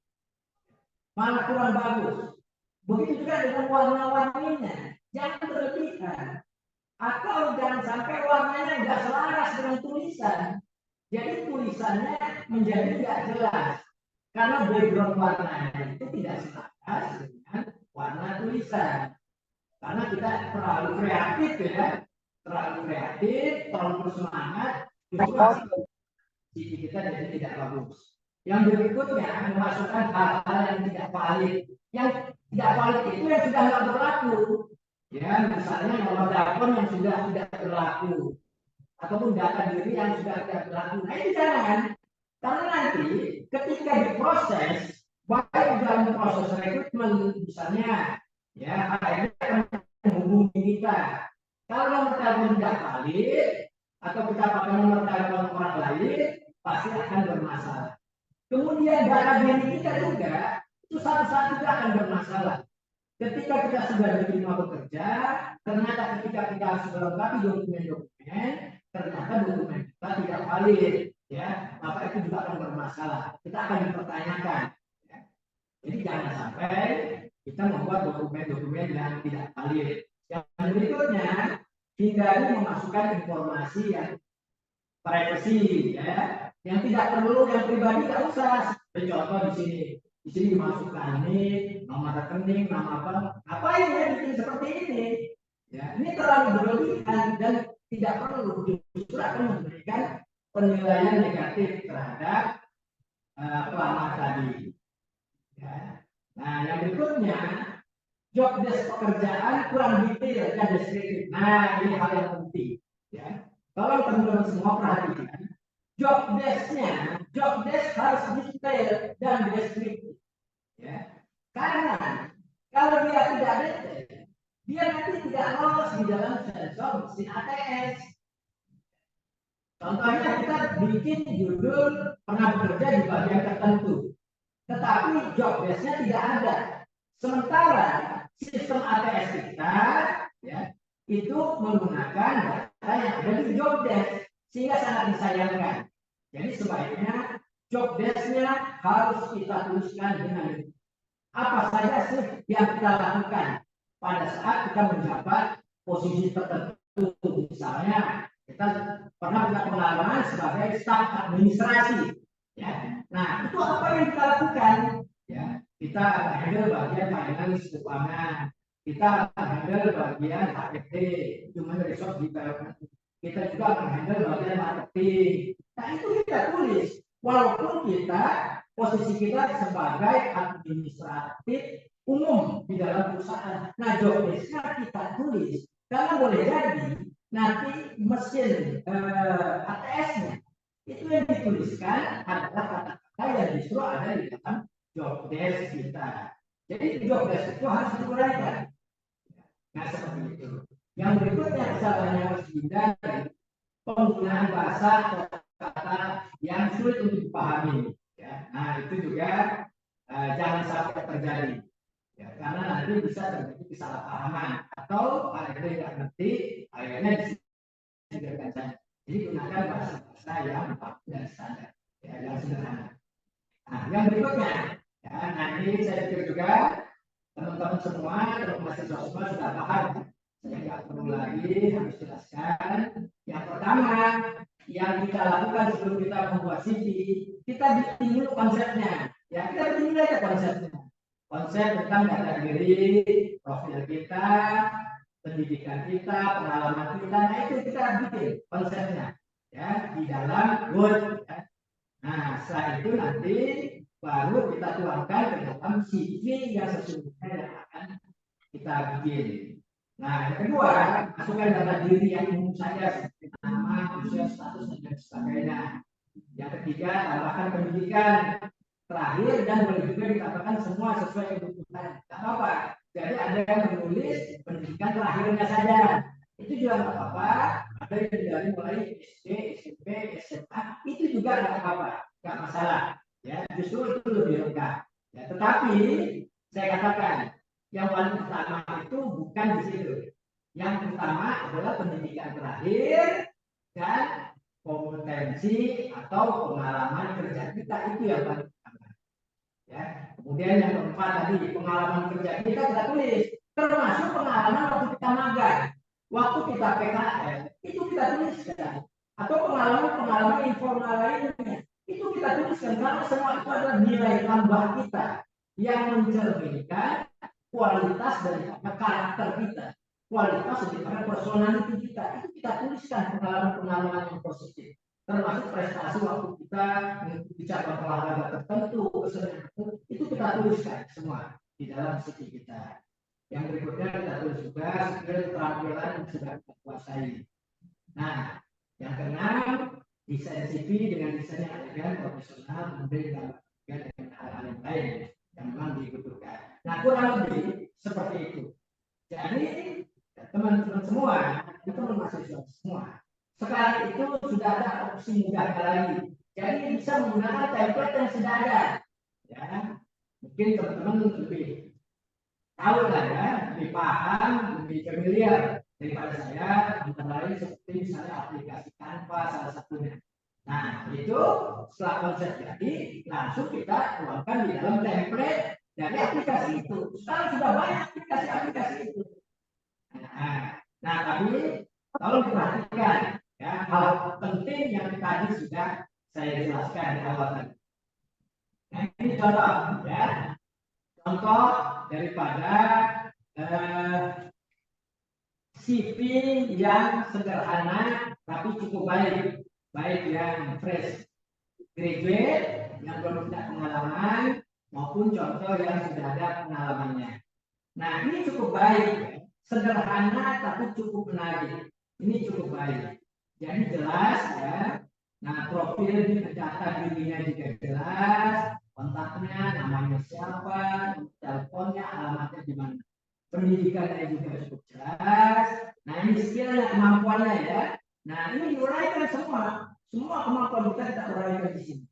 malah kurang bagus. Begitu juga dengan warna-warninya, jangan berlebihan. Atau jangan sampai warnanya nggak selaras dengan tulisan. Jadi tulisannya menjadi nggak jelas. Karena background warnanya itu tidak selaras dengan warna tulisan. Karena kita terlalu kreatif ya. Terlalu kreatif, terlalu bersemangat, justru CV kita jadi tidak bagus. Yang berikutnya memasukkan hal-hal yang tidak valid. Yang tidak valid itu yang sudah nggak berlaku. Ya, misalnya nomor telepon yang sudah tidak berlaku, ataupun data diri yang sudah tidak berlaku. Nah itu jangan, karena nanti ketika diproses, baik dalam proses rekrutmen misalnya, ya HRD akan menghubungi kita. Kalau nomor telepon tidak valid, atau kita pakai nomor telepon orang lain, pasti akan bermasalah. Kemudian data diri kita juga, itu satu-satu juga akan bermasalah. Ketika kita sudah diterima bekerja, ternyata ketika kita sudah melengkapi dokumen-dokumen, ternyata dokumen kita tidak valid, ya, maka itu juga akan bermasalah. Kita akan dipertanyakan. Ya. Jadi jangan sampai kita membuat dokumen-dokumen yang tidak valid. Yang berikutnya, hindari memasukkan informasi yang privasi, ya, yang tidak perlu, yang pribadi tidak usah. Contoh di sini. Di sini dimasukkan ini nomor rekening, nama apa yang bikin seperti ini? Ya, ini terlalu berlebihan dan tidak perlu, justru akan memberikan penilaian negatif terhadap pelamar tadi. Ya. Nah, yang berikutnya, job desk pekerjaan kurang detail dan deskriptif. Nah, ini hal yang penting. Ya. Kalau teman-teman semua perhatikan, job desk harus detail dan deskriptif. Ya. Karena kalau dia tidak detail, dia nanti tidak lolos di dalam sensor mesin ATS. Contohnya kita bikin judul pernah bekerja di bagian tertentu, tetapi job desk-nya tidak ada. Sementara sistem ATS kita, ya, itu menggunakan data yang ada di job desk, sehingga sangat disayangkan. Jadi sebaiknya job desk-nya harus kita tuliskan dengan apa saja sih yang kita lakukan pada saat kita menjabat posisi tertentu. Misalnya kita pernah punya pengalaman sebagai staf administrasi, ya. Nah itu apa yang kita lakukan, ya, kita handle bagian finance keuangan, kita handle bagian HRD human resource development, kita juga handle bagian marketing. Nah itu kita tulis walaupun kita posisi kita sebagai administratif umum di dalam perusahaan. Nah, job desk-nya kita tulis. Karena boleh jadi nanti mesin ATS-nya itu yang dituliskan adalah kata-kata yang justru ada di dalam job desk kita. Jadi job desk itu harus diuraikan. Nah, seperti itu. Yang berikutnya kesalahan yang harus dihindari, penggunaan bahasa atau kata yang sulit untuk dipahami. Ya, nah itu juga jangan sampai terjadi, ya, karena nanti bisa terjadi kesalahpahaman atau ada yang tidak ngerti, akhirnya disingkirkan saja. Jadi gunakan bahasa yang baku dan standar, ya, yang sederhana. Nah, yang berikutnya, ya, nah ini saya pikir juga teman-teman semua, teman mahasiswa semua sudah paham. Saya nggak perlu lagi harus jelaskan. Yang pertama, yang kita lakukan sebelum kita membuat CV, kita bikin dulu konsepnya. Ya, kita bikin dulu aja konsepnya. Konsep tentang data diri, profil kita, pendidikan kita, pengalaman kita. Nah itu kita bikin konsepnya, ya, di dalam Word. Ya. Nah setelah itu nanti baru kita tuangkan ke dalam CV yang sesungguhnya yang akan kita bikin. Nah, yang kedua, masukkan data diri yang umum saja seperti nama, usia, status, dan sebagainya. Yang ketiga tambahkan pendidikan terakhir, dan boleh juga ditambahkan semua sesuai kebutuhan. Tidak apa-apa. Jadi ada yang menulis pendidikan terakhirnya saja. Itu juga nggak apa-apa. Ada yang dari mulai SD, SMP, SMA, itu juga nggak apa-apa, nggak masalah. Ya, justru itu lebih lengkap. Ya, tetapi saya katakan yang paling utama itu bukan di situ. Yang utama adalah pendidikan terakhir dan kompetensi atau pengalaman kerja kita, itu yang paling utama. Ya. Kemudian yang keempat tadi, pengalaman kerja kita tulis, termasuk pengalaman waktu kita magang, waktu kita PKL, itu kita tuliskan. Atau pengalaman informal lainnya, itu kita tuliskan, karena semua itu adalah nilai tambah kita yang mencerminkan kualitas daripada karakter kita, kualitas daripada personality kita. Itu kita tuliskan pengalaman-pengalaman yang positif, termasuk prestasi waktu kita mengikuti cabang olahraga tertentu, itu kita tuliskan semua di dalam CV kita. Yang berikutnya kita tulis juga skill keterampilan yang sudah kita kuasai. Nah, yang keenam, desain CV dengan desain yang elegan, profesional, kemudian dengan hal-hal yang lain yang memang dibutuhkan. Nah, kurang lebih seperti itu. Jadi teman-teman semua, teman mahasiswa semua, sekarang itu sudah ada opsi mudahnya lagi. Jadi bisa menggunakan template yang sudah ada. Ya, mungkin teman-teman lebih tahu lah ya, lebih paham, lebih familiar daripada saya, antara lain seperti misalnya aplikasi Canva salah satunya. Nah, itu setelah konsep jadi, langsung kita tuangkan di dalam template dari aplikasi itu. Sekarang sudah banyak aplikasi-aplikasi itu. Nah, tapi tolong diperhatikan ya, hal penting yang tadi sudah saya jelaskan di awal tadi. Nah, ini contoh ya, contoh daripada CV yang sederhana tapi cukup baik, baik yang fresh graduate yang belum punya pengalaman maupun contoh yang sudah ada pengalamannya. Nah, ini cukup baik ya. Sederhana tapi cukup menarik. Ini cukup baik. Jadi jelas ya. Nah, profil data dirinya juga jelas, kontaknya, namanya siapa, teleponnya, alamatnya di mana. Pendidikannya juga cukup jelas. Nah, ini skillnya, kemampuannya ya. Nah, ini diuraikan semua. Semua kemampuan kita uraikan di sini.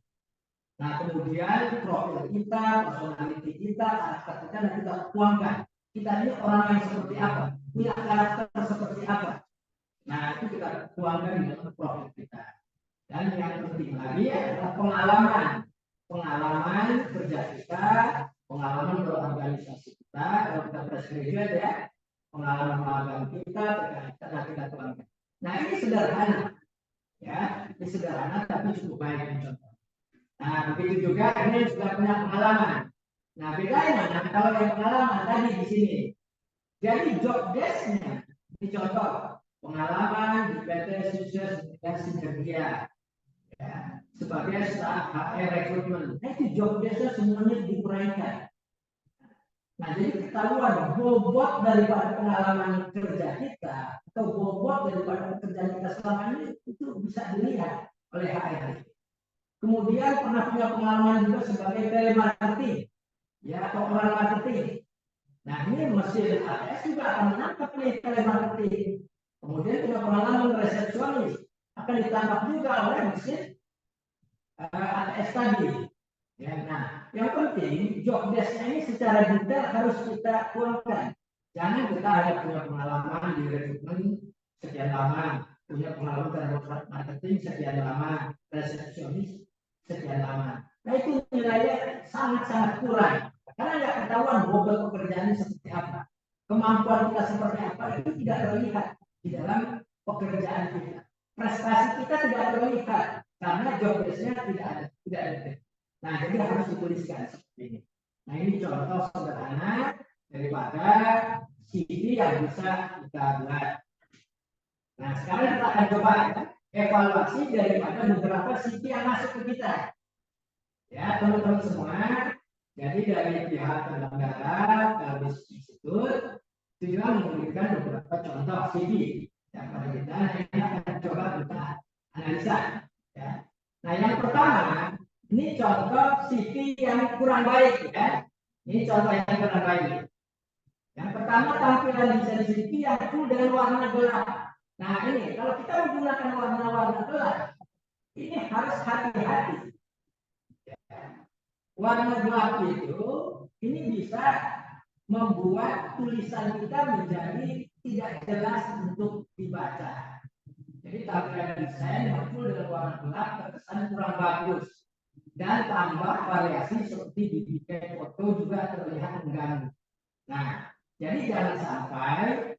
Nah, kemudian profil kita, personality kita, karakter kita, dan kita tuangkan. Kita ini orang yang seperti apa, punya karakter seperti apa. Nah, itu kita tuangkan di dalam profil kita. Dan yang penting lagi adalah pengalaman. Pengalaman kerja kita, pengalaman berorganisasi kita, kalau kita fresh graduate ya, pengalaman magang kita, kita tuangkan. Nah, ini sederhana. Ya, ini sederhana tapi cukup baik contoh. Nah, begitu juga ini sudah punya pengalaman. Nah, bedanya kalau yang pengalaman tadi di sini. Jadi job desk-nya ini contoh pengalaman di PT Sukses dan Sinergia ya, sebagai staf HR rekrutmen. Nah, itu job desk-nya semuanya diuraikan. Nah, jadi ketahuan bobot daripada pengalaman kerja kita atau bobot daripada pekerjaan kita selama ini itu bisa dilihat oleh HR. Kemudian pernah punya pengalaman juga sebagai telemarketing, ya, atau orang marketing. Nah, ini mesin ATS juga akan menangkap nih telemarketing. Kemudian punya pengalaman resepsionis, akan ditangkap juga oleh mesin ATS tadi. Ya, nah, yang penting job desk-nya ini secara detail harus kita tuangkan. Jangan kita hanya punya pengalaman di rekrutmen sekian lama, punya pengalaman terhadap marketing sekian lama, resepsionis sekian lama. Nah, itu nilainya sangat-sangat kurang. Karena nggak ketahuan bobot pekerjaannya seperti apa. Kemampuan kita seperti apa itu tidak terlihat di dalam pekerjaan kita. Prestasi kita tidak terlihat karena job desk-nya tidak ada. Nah, jadi harus dituliskan seperti ini. Nah, ini contoh sederhana daripada CV yang bisa kita buat. Nah, sekarang kita akan coba ya, evaluasi daripada beberapa CV yang masuk ke kita. Ya, teman-teman semua, jadi dari pihak penyelenggara Kalbis Institute itu juga memberikan beberapa contoh CV yang pada kita akan coba kita analisa. Ya. Nah, yang pertama, ini contoh CV yang kurang baik ya. Ini contoh yang kurang baik. Yang pertama, tampilan desain CV yang full dengan warna gelap. Nah, ini kalau kita menggunakan warna-warna gelap, ini harus hati-hati. Warna gelap itu ini bisa membuat tulisan kita menjadi tidak jelas untuk dibaca. Jadi tampilan desain yang full dengan warna gelap terkesan kurang bagus. Dan tambah variasi seperti di bikin foto juga terlihat mengganggu. Nah, jadi jangan sampai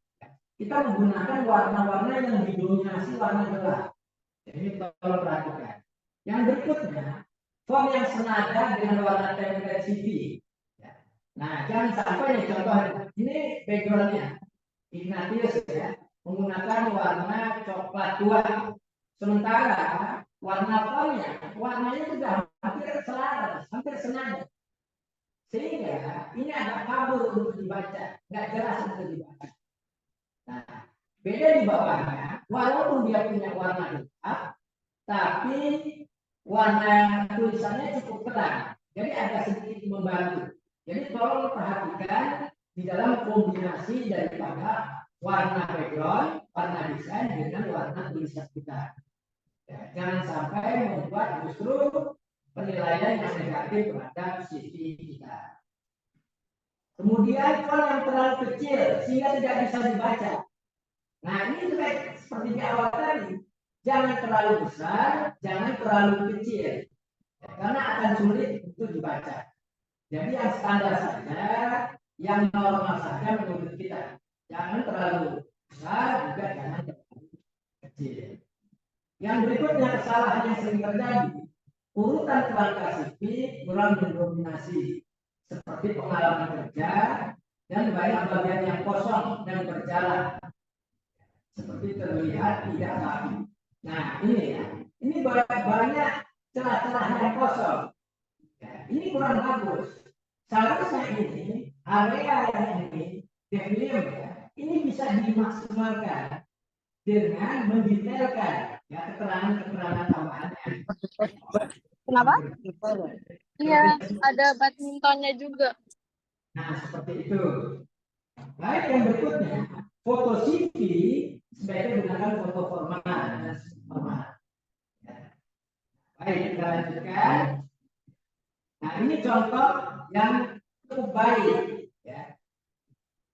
kita menggunakan warna-warna yang didominasi warna gelap. Jadi tolong perhatikan. Yang berikutnya, font yang senada dengan warna template CV. Nah, jangan sampai nih contoh ini backgroundnya Ignatius ya, menggunakan warna coklat tua. Sementara warna fontnya, warnanya juga hampir selaras, hampir senada. Sehingga ini agak kabur untuk dibaca, nggak jelas untuk dibaca. Nah, beda di bawahnya, walaupun dia punya warna gelap, tapi warna tulisannya cukup terang. Jadi agak sedikit membantu. Jadi tolong perhatikan di dalam kombinasi daripada warna background, warna desain dengan warna tulisan kita. Ya, jangan sampai membuat justru penilaian yang negatif terhadap CV kita. Kemudian font yang terlalu kecil sehingga tidak bisa dibaca. Nah, ini juga seperti di awal tadi. Jangan terlalu besar, jangan terlalu kecil. Ya, karena akan sulit untuk dibaca. Jadi yang standar saja, yang normal saja menurut kita. Jangan terlalu besar, juga jangan terlalu kecil. Yang berikutnya kesalahan yang sering terjadi, urutan kualifikasi kurang mendominasi, seperti pengalaman kerja dan banyak bagian yang kosong dan berjalan, seperti terlihat tidak rapi. Nah, ini ya, ini banyak celah-celah yang kosong. Ya, ini kurang bagus. Seharusnya ini area yang ini definitif ya, ini bisa dimaksimalkan dengan mendetailkan ya keterangan-keterangan tambahannya. Kenapa? Iya, ada badmintonnya juga. Nah, seperti itu. Baik, yang berikutnya, foto CV sebaiknya gunakan foto formal dan formal. Ya. Baik, kita lanjutkan. Nah, ini contoh yang cukup baik. Ya.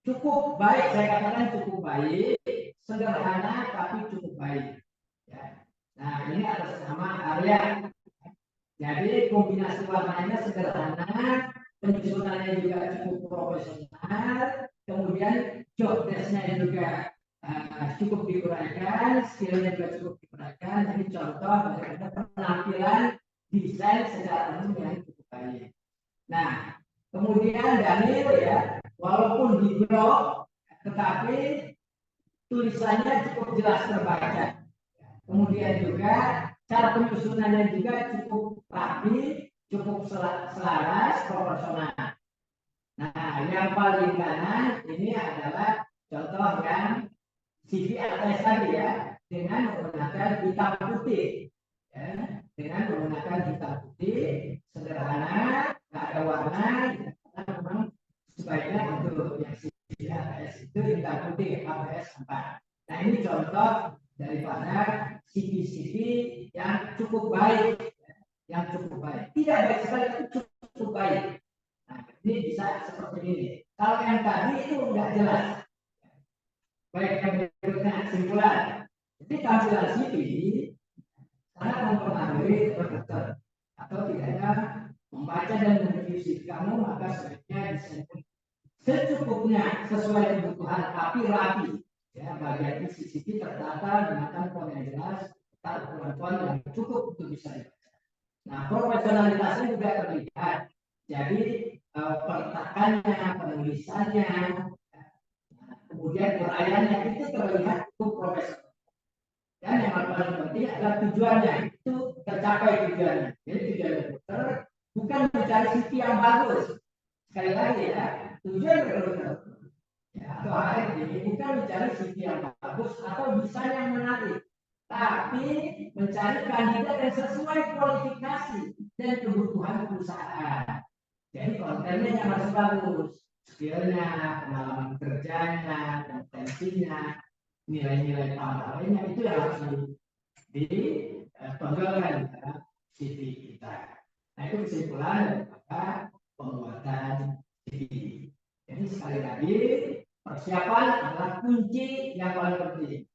Cukup baik, saya katakan cukup baik, sederhana tapi cukup baik. Ya. Nah, ini atas nama Arya. Jadi kombinasi warnanya sederhana, penyusunannya juga cukup profesional, kemudian job desk-nya juga cukup diuraikan, skillnya juga cukup diuraikan. Jadi contoh daripada penampilan desain secara umum yang cukup baik. Nah, kemudian Daniel ya, walaupun di blog, tetapi tulisannya cukup jelas terbaca. Kemudian juga cara penyusunannya juga cukup rapi, cukup selaras, proporsional. Nah, yang paling kanan ini adalah contoh yang CV ATS tadi ya, dengan menggunakan hitam putih. Ya, dengan menggunakan hitam putih, sederhana, nggak ada warna, karena memang sebaiknya untuk yang CV ATS itu hitam putih, ATS 4. Nah, ini contoh daripada CV-CV yang cukup baik, yang cukup baik. Tidak baik sekali, itu cukup baik. Nah, ini bisa seperti ini. Kalau yang tadi itu nggak jelas. Baik, yang berikutnya kesimpulan. Jadi tampilan CV sangat mempengaruhi rekruter atau tidaknya membaca dan mereview CV kamu, maka sebaiknya desain secukupnya sesuai kebutuhan tapi rapi. Ya, bagian isi CV tertata dengan font yang jelas, ukuran yang cukup untuk bisa dibaca. Nah, profesionalitasnya juga terlihat. Jadi peletakannya, penulisannya, kemudian uraiannya itu terlihat cukup profesional. Dan yang paling penting adalah tujuannya itu tercapai tujuannya. Jadi tujuan rekruter bukan mencari CV yang bagus. Sekali lagi ya, tujuan rekruter ya, atau HRD bukan mencari CV yang bagus atau desain yang menarik, tapi mencari kandidat yang sesuai kualifikasi dan kebutuhan perusahaan. Jadi kontennya yang harus bagus, skillnya, pengalaman kerjanya, kompetensinya, nilai-nilai tambah lainnya itu yang harus ditonjolkan di dalam CV kita. Nah itu kesimpulan daripada pembuatan CV. Jadi sekali lagi persiapan adalah kunci yang paling penting.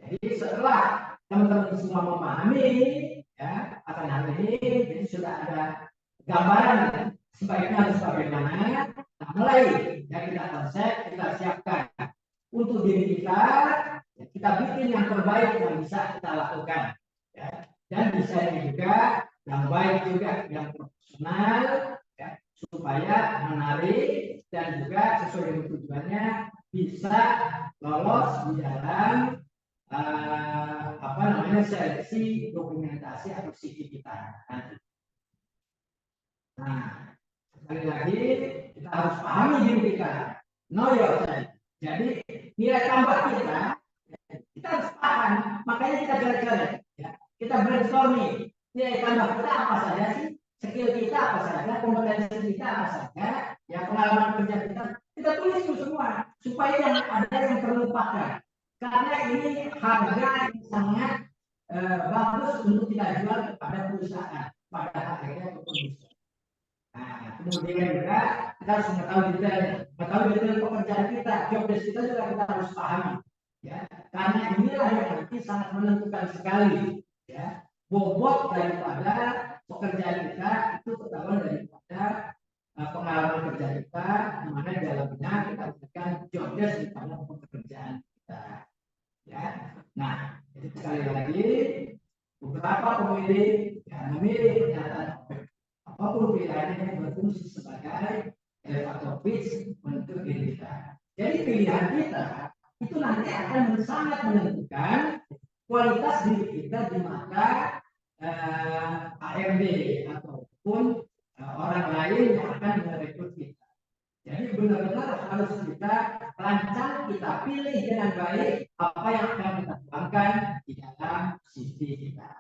Jadi setelah teman-teman semua memahami ya akan hal ini, jadi sudah ada gambaran ya, sebaiknya harus bagaimana. Nah, mulai ya kita konsep, kita siapkan untuk diri kita, ya, kita bikin yang terbaik yang bisa kita lakukan, ya. Dan desainnya juga yang baik juga, yang profesional, ya, supaya menarik dan juga sesuai dengan tujuannya bisa lolos di dalam seleksi dokumentasi atau CV kita nanti. Nah, sekali lagi kita harus pahami diri kita, know yourself. Jadi nilai tambah kita harus paham, makanya kita jelek-jelek, ya. Kita brainstorming, nilai tambah kita apa saja sih, skill kita apa saja, kompetensi kita apa saja, ya pengalaman kerja kita tulis itu semua supaya jangan ada yang terlupakan. Karena ini harga yang sangat bagus untuk kita jual kepada perusahaan, pada akhirnya ke perusahaan. Nah, kemudian juga kita harus mengetahui detail pekerjaan kita, job desk kita juga kita harus pahami, ya. Karena inilah yang nanti sangat menentukan sekali, ya, bobot daripada pekerjaan kita itu ketahuan daripada pengalaman kerja kita, di mana dalamnya kita berikan job desk pada pekerjaan kita, ya. Nah, jadi sekali lagi beberapa pemilih yang memilih kenyataan apapun pilihannya yang berfungsi sebagai elevator pitch untuk diri kita. Jadi pilihan kita itu nanti akan sangat menentukan kualitas diri kita di mata ARD ataupun orang lain yang akan merekrut kita. Jadi benar-benar harus kita rancang, kita pilih dengan baik apa yang akan kita tuangkan di dalam CV kita.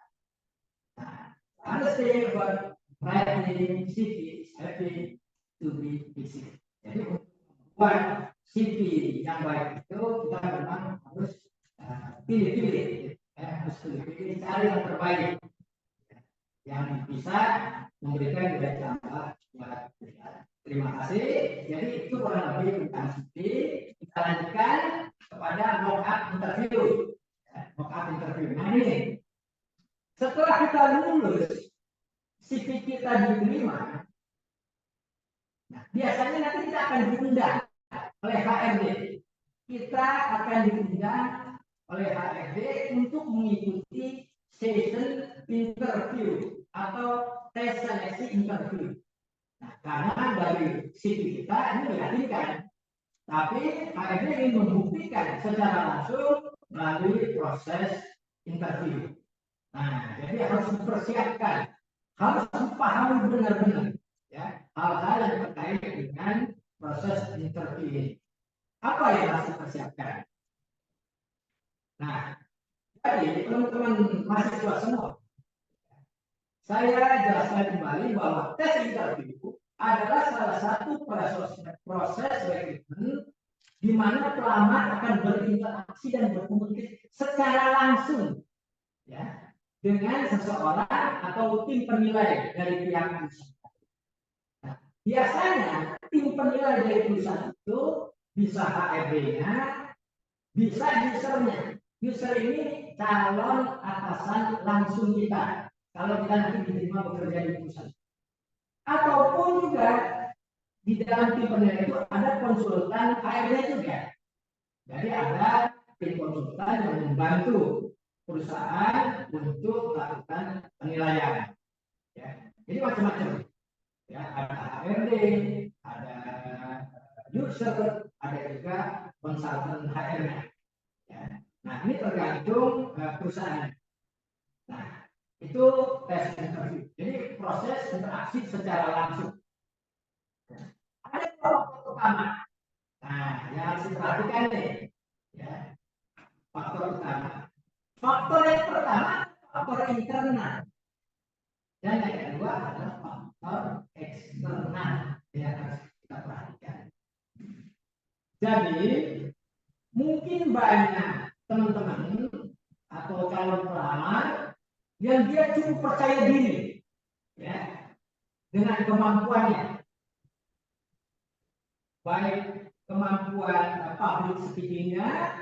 Nah, understanding about writing CV is having to be easy. Jadi untuk membuat CV yang baik itu kita memang harus pilih-pilih, harus pilih-pilih cari yang terbaik, yang bisa memberikan nilai tambah buat kita. Terima kasih. Jadi itu kurang lebih tentang CV. Kita lanjutkan kepada mock up interview. Mock up interview. Nah ini, setelah kita lulus, CV kita diterima. Nah, biasanya nanti kita akan diundang oleh HRD. Kita akan diundang oleh HRD untuk mengikuti session interview atau tes seleksi interview. Nah, karena dari CV kita ini meyakinkan, tapi HRD ingin membuktikan secara langsung melalui proses interview. Nah, jadi harus dipersiapkan, harus dipahami benar-benar, ya, hal-hal yang terkait dengan proses interview ini. Apa yang harus dipersiapkan? Nah, jadi teman-teman mahasiswa semua, saya jelaskan kembali bahwa tes interview adalah salah satu proses rekrutmen di mana pelamar akan berinteraksi dan berkomunikasi secara langsung, ya, dengan seseorang atau tim penilai dari pihak perusahaan. Nah, biasanya tim penilai dari perusahaan itu bisa HRD-nya, bisa usernya. User ini calon atasan langsung kita kalau kita nanti diterima bekerja di perusahaan. Ataupun juga di dalam tim penilai itu ada konsultan HRD juga. Jadi ada tim konsultan yang membantu perusahaan untuk melakukan penilaian. Ya, jadi macam-macam. Ya, ada HRD, ada user, ada juga konsultan HR-nya. Ya. Nah, ini tergantung perusahaan. Nah, itu tes interview. Jadi proses interaksi secara langsung. Ya. Ada faktor utama. Nah, yang harus diperhatikan nih, ya, faktor utama. Faktor yang faktor internal. Dan yang kedua adalah faktor eksternal yang harus kita perhatikan. Jadi mungkin banyak teman-teman atau calon pelamar yang dia cukup percaya diri, ya, dengan kemampuannya, baik kemampuan public speaking-nya,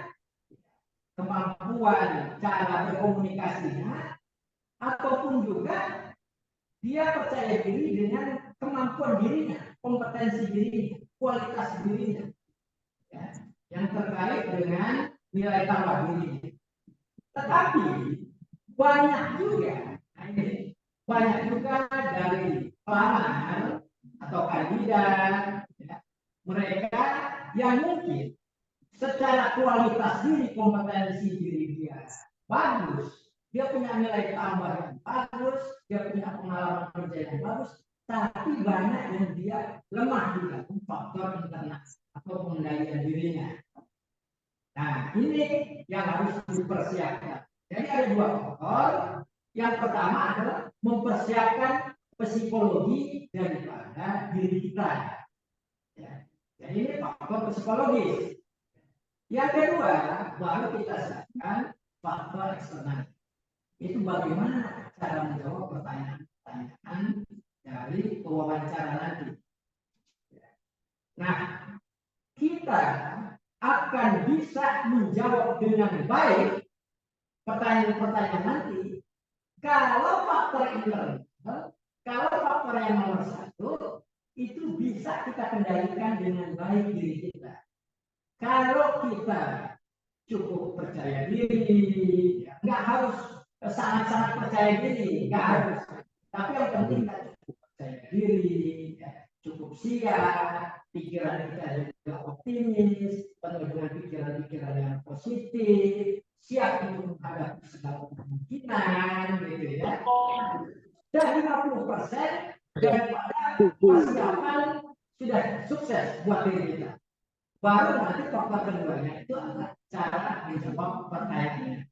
kemampuan cara berkomunikasinya, ataupun juga dia percaya diri dengan kemampuan dirinya, kompetensi dirinya, kualitas dirinya, ya, yang terkait dengan nilai tambah dirinya. Tetapi banyak juga, banyak juga dari pelamar atau kandidat, ya, mereka yang mungkin secara kualitas diri, kompetensi diri dia bagus, dia punya nilai tambah yang bagus, dia punya pengalaman kerja yang bagus, tapi banyak yang dia lemah di dalam faktor internal atau pengendalian dirinya. Nah, ini yang harus dipersiapkan. Jadi ada dua faktor. Yang pertama adalah mempersiapkan psikologi daripada diri kita. Ya. Jadi ini faktor psikologis. Yang kedua, baru kita siapkan faktor eksternal. Itu bagaimana cara menjawab pertanyaan-pertanyaan dari pewawancara nanti. Nah, kita akan bisa menjawab dengan baik pertanyaan-pertanyaan nanti kalau faktor internal, kalau faktor yang nomor satu itu bisa kita kendalikan dengan baik diri kita. Kalau kita cukup percaya diri, nggak harus sangat-sangat percaya diri, nggak harus. Tapi yang penting kita cukup percaya diri, ya, cukup siap, pikiran kita juga optimis, penuh dengan pikiran-pikiran yang positif, siap untuk menghadapi segala kemungkinan, gitu ya. Dan 50% daripada persiapan sudah sukses buat diri kita. Baru nanti faktor keduanya itu adalah cara menjawab pertanyaannya.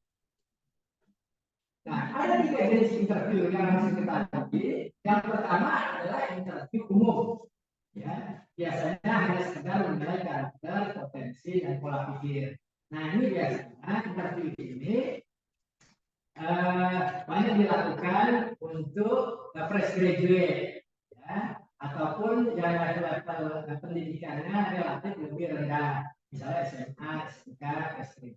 Nah, ada 3 jenis interview yang harus kita hadapi. Yang pertama adalah interview umum. Ya, biasanya hanya sekedar menilai karakter, potensi, dan pola pikir. Nah, ini biasanya interview ini banyak dilakukan untuk fresh graduate, ya, ataupun yang level pendidikannya relatif lebih rendah, misalnya SMA, SMK, S3.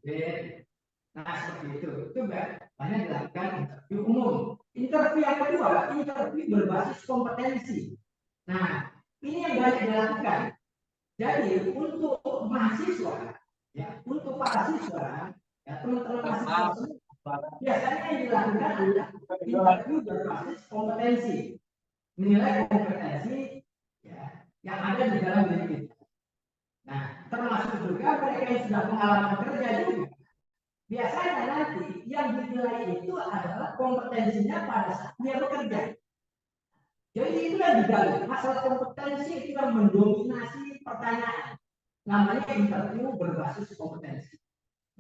Nah, seperti itu banyak dilakukan interview umum. Interview yang kedua, interview berbasis kompetensi. Nah, ini yang banyak dilakukan. Jadi untuk mahasiswa, ya, untuk para siswa, ya, teman-teman mahasiswa, biasanya yang dilakukan adalah interview berbasis kompetensi, menilai kompetensi, ya, yang ada di dalam diri kita. Nah, termasuk juga mereka yang sudah pengalaman kerja juga. Biasanya nanti yang dinilai itu adalah kompetensinya pada saat dia bekerja. Jadi itu yang digali. Masalah kompetensi itu yang mendominasi pertanyaan. Namanya interview berbasis kompetensi.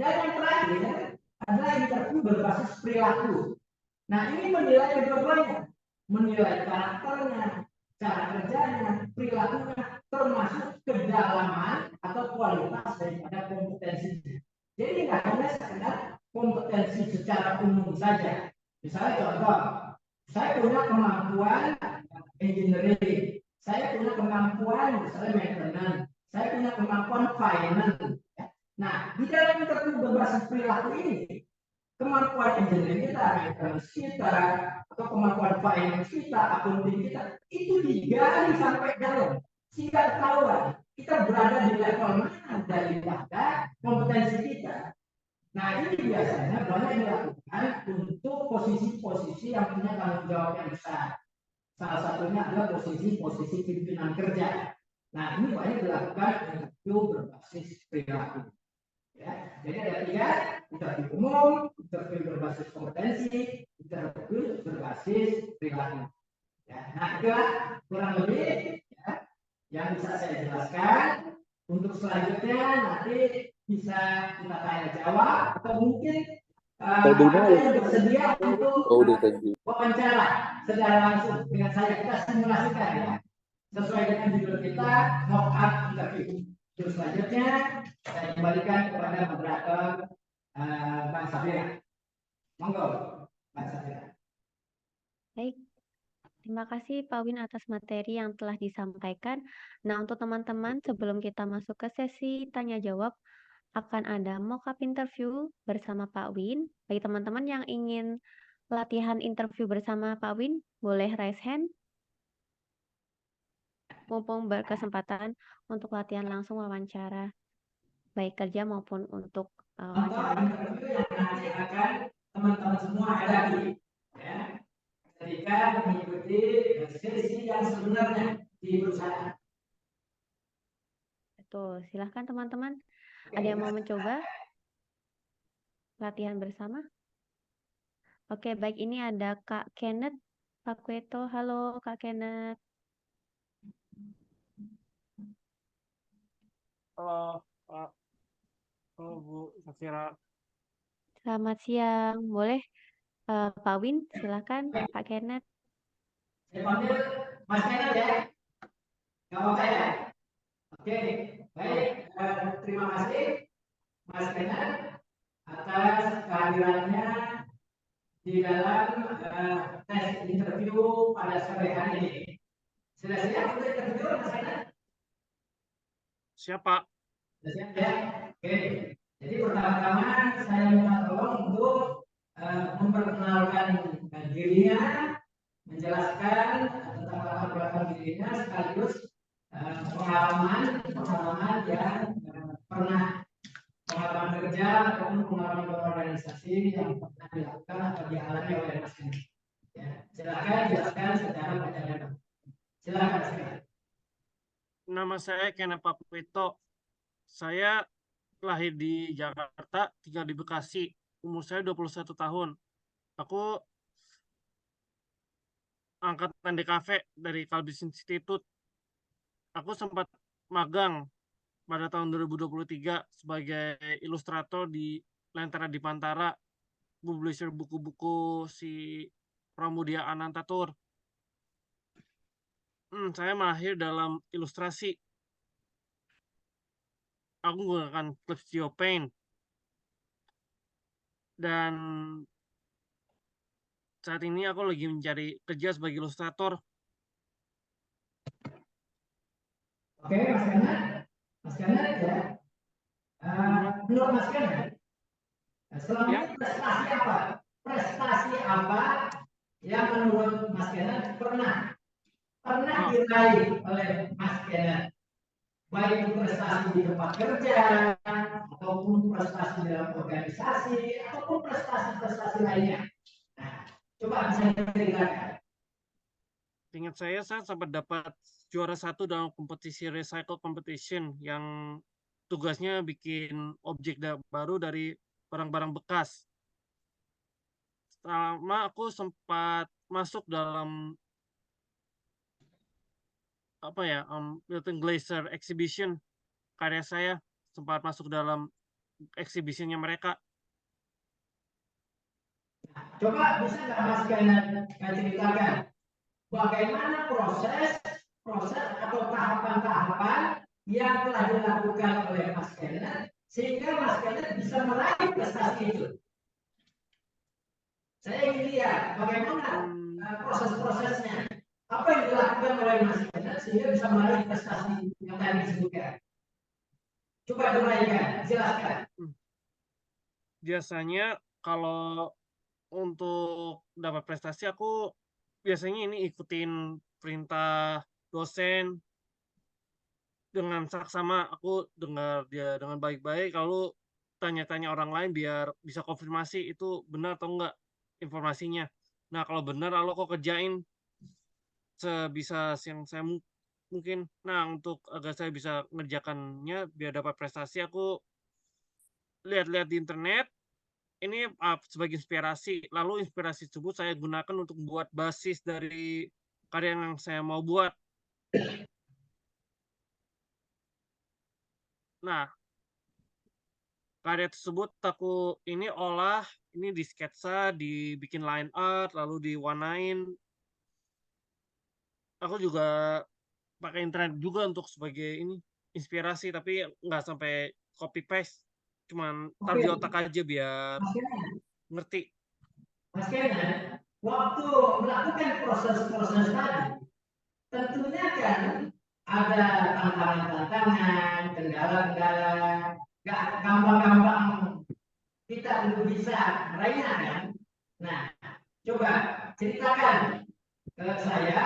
Dan yang terakhir adalah interview berbasis perilaku. Nah, ini menilai kedua-duanya, menilai karakternya, cara kerjanya, perilakunya, termasuk kedalaman atau kualitas daripada kompetensinya. Jadi nggak hanya sekedar kompetensi secara umum saja. Misalnya contoh, saya punya kemampuan engineering, saya punya kemampuan misalnya maintenance, saya punya kemampuan finance. Nah, di dalam interview berbasis perilaku ini, kemampuan engineering kita, maintenance kita, atau kemampuan finance kita, accounting kita, itu digali sampai dalam, sehingga ketahuan kita berada di level mana daripada kompetensi kita. Nah, ini biasanya banyak dilakukan untuk posisi-posisi yang punya tanggung jawab yang besar. Salah satunya adalah posisi-posisi pimpinan kerja. Nah, ini banyak dilakukan interview berbasis perilaku. Ya, jadi ada 3, interview umum, interview berbasis kompetensi, interview berbasis perilaku. Ya, nah, itulah kurang lebih ya, yang bisa saya jelaskan. Untuk selanjutnya nanti bisa kita tanya jawab atau mungkin ada yang bersedia untuk Oh, udah tadi. wawancara secara langsung dengan saya. Kita simulasikan ya, sesuai dengan judul kita, mock up interview. Terus selanjutnya saya kembalikan kepada moderator Bang Sabira. Monggo, Bang Sabira. Baik, terima kasih Pak Win atas materi yang telah disampaikan. Nah, untuk teman-teman, sebelum kita masuk ke sesi tanya jawab, akan ada mock-up interview bersama Pak Win. Bagi teman-teman yang ingin latihan interview bersama Pak Win, boleh raise hand. Mumpung berkesempatan untuk latihan langsung wawancara, baik kerja maupun untuk wawancara interview. Interview yang nanti akan teman-teman semua hadapi, ya, ketika mengikuti sesi yang sebenarnya di perusahaan. Betul, silahkan teman-teman. Ada yang mau mencoba latihan bersama? Oke, baik, ini ada Kak Kenneth, Pak Kweto. Halo Kak Kenneth. Halo, Pak. Halo, Bu Safira. Selamat siang. Boleh Pak Win, silakan Pak Kenneth. Saya panggil Mas Kenneth ya. Nggak apa-apa ya? Oke, baik. Terima kasih Mas Kenneth atas kehadirannya di dalam tes interview pada sore hari ini. Sudah siap untuk interview, Mas Kenneth? Siapa? Sudah siap ya? Oke. Jadi pertama-tama saya minta tolong untuk memperkenalkan dirinya, menjelaskan tentang latar belakang dirinya, sekaligus pengalaman yang pernah pengalaman kerja ataupun pengalaman berorganisasi yang pernah dilakukan atau dialami oleh Mas Kenneth. Ya, silakan jelaskan secara panjang. Silakan. Nama saya Kenneth Papito. Saya lahir di Jakarta, tinggal di Bekasi. Umur saya 21 tahun. Aku angkatan DKV dari Kalbis Institute. Aku sempat magang pada tahun 2023 sebagai ilustrator di Lentera di Pantara, publisher buku-buku si Pramudia Anantatur. Saya mahir dalam ilustrasi. Aku menggunakan Flexio Paint. Dan saat ini aku lagi mencari kerja sebagai ilustrator. Oke, Mas Kenneth. Mas Kenneth ya. Menurut Mas Kenneth, selama ini prestasi apa? Prestasi apa yang menurut Mas Kenneth pernah diraih oleh Mas Kenneth? Baik itu prestasi di tempat kerja, ataupun prestasi dalam organisasi, ataupun prestasi-prestasi lainnya. Nah, coba bisa diceritakan. Ingat saya sempat dapat juara 1 dalam kompetisi recycle competition yang tugasnya bikin objek baru dari barang-barang bekas. Selama aku sempat masuk dalam Milton Glaser Exhibition, karya saya sempat masuk dalam exhibitionnya mereka. Coba bisa nggak Mas Kenneth ceritakan bagaimana proses atau tahapan-tahapan yang telah dilakukan oleh Mas Kenneth sehingga Mas Kenneth bisa meraih prestasi itu. Saya ingin lihat bagaimana proses-prosesnya. Apa yang dilakukan oleh Mas Kenneth sehingga bisa meraih prestasi yang tadi disebutkan. Coba uraikan, jelaskan. Biasanya kalau untuk dapat prestasi aku biasanya ini ikutin perintah dosen dengan saksama. Aku dengar dia dengan baik-baik, lalu tanya-tanya orang lain biar bisa konfirmasi itu benar atau enggak informasinya. Nah, kalau benar lalu aku kerjain sebisa yang saya mungkin. Nah, untuk agar saya bisa mengerjakannya biar dapat prestasi, aku lihat-lihat di internet. Ini sebagai inspirasi. Lalu inspirasi tersebut saya gunakan untuk buat basis dari karya yang saya mau buat. Nah, karya tersebut aku ini olah, ini di sketsa, dibikin line art, lalu diwarnain. Aku juga pakai internet juga untuk sebagai ini inspirasi, tapi nggak sampai copy paste, cuman taruh Oke, di otak aja biar Mas Kenan, ngerti. Mas Kenan, waktu melakukan proses-proses tadi, tentunya kan ada tantangan-tantangan, kendala-kendala, nggak gampang-gampang kita untuk bisa meraihnya kan. Nah, coba ceritakan ke saya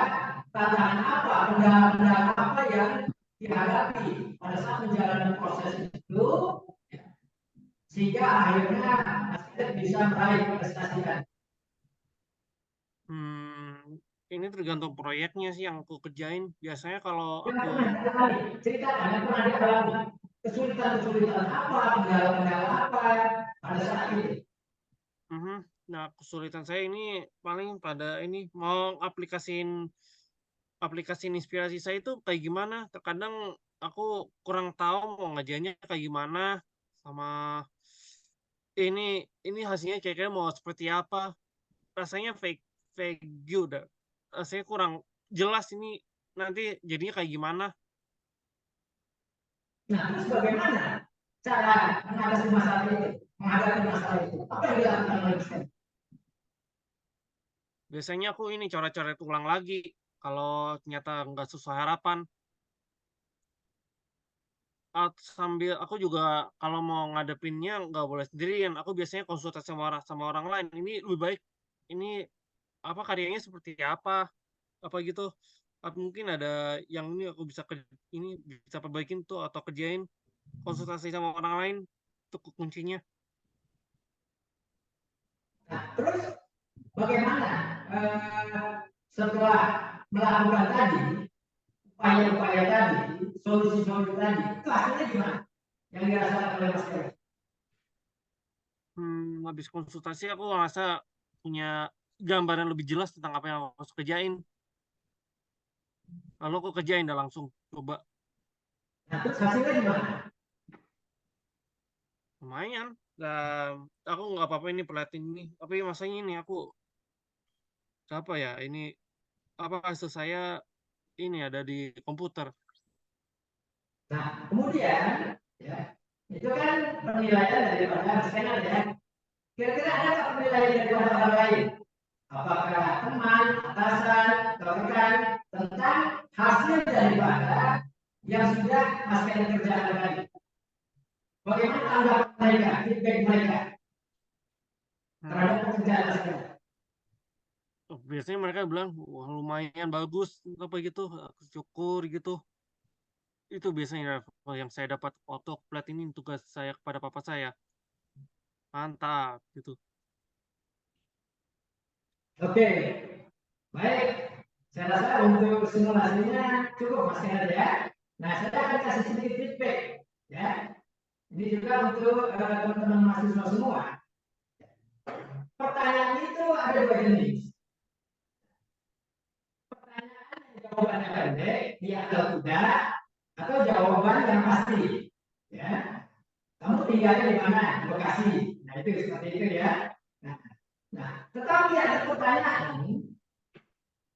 tantangan apa, kendala-kendala apa yang dihadapi pada saat menjalani proses itu, sehingga akhirnya Mas Kenan bisa meraih prestasi tadi. Ini tergantung proyeknya sih yang aku kerjain. Biasanya kalau Yang aku pernah dialami, ceritakan yang pernah dialami. Kesulitan-kesulitan apa, kendala-kendala apa pada saat itu. Nah, kesulitan saya ini paling pada ini mau aplikasiin inspirasi saya itu kayak gimana. Terkadang aku kurang tahu mau ngajarnya kayak gimana, sama ini hasilnya kira-kira mau seperti apa. Rasanya fake fake gitu. Rasanya kurang jelas ini nanti jadinya kayak gimana. Nah, terus bagaimana cara mengatasi masalah itu, menghadapi masalah itu? Apa yang dilakukan oleh Mas Kenan? Biasanya aku ini coret-coret ulang lagi kalau ternyata nggak sesuai harapan. Sambil aku juga kalau mau ngadepinnya nggak boleh sendirian, aku biasanya konsultasi sama orang lain, ini lebih baik ini, apa, karyanya seperti apa gitu, mungkin ada yang ini aku bisa ini bisa perbaikin tuh atau kerjain, konsultasi sama orang lain, itu kuncinya. Nah, terus bagaimana setelah melakukan tadi, upaya-upaya tadi, solusi-solusi tadi, itu hasilnya gimana? Yang dirasakan oleh Mas Kenan? Habis konsultasi aku ngerasa punya gambaran lebih jelas tentang apa yang harus kerjain, lalu aku kerjain dah langsung, coba. Nah, terus hasilnya gimana? Lumayan, dan aku nggak apa-apa ini pelatih ini, tapi masanya ini aku apa ya, ini apa, hasil saya ini ada di komputer. Nah, kemudian ya, itu kan penilaian daripada Mas Kenan ya. Kira-kira ada nggak penilaian daripada orang lain? Apakah teman, atasan, atau rekan tentang hasil daripada yang sudah Mas Kenan kerjakan tadi? Bagaimana tanggapan mereka, feedback mereka terhadap Hmm, pekerjaan Mas Kenan? biasanya mereka bilang wah lumayan bagus apa gitu, aku syukur gitu. Itu biasanya yang saya dapat waktu aku ini tugas saya kepada papa saya. Mantap gitu. Oke, baik. Saya rasa untuk simulasinya cukup Mas Kenan ya. Nah, saya akan kasih sedikit feedback ya. Ini juga untuk teman-teman mahasiswa semua. Pertanyaan itu ada dua jenis. Pertanyaan yang jawabannya pendek, iya atau tidak, atau jawaban yang pasti. Ya, kamu tinggalnya di mana? Di Bekasi. Nah, itu seperti itu ya. Nah, nah, tetapi ada pertanyaan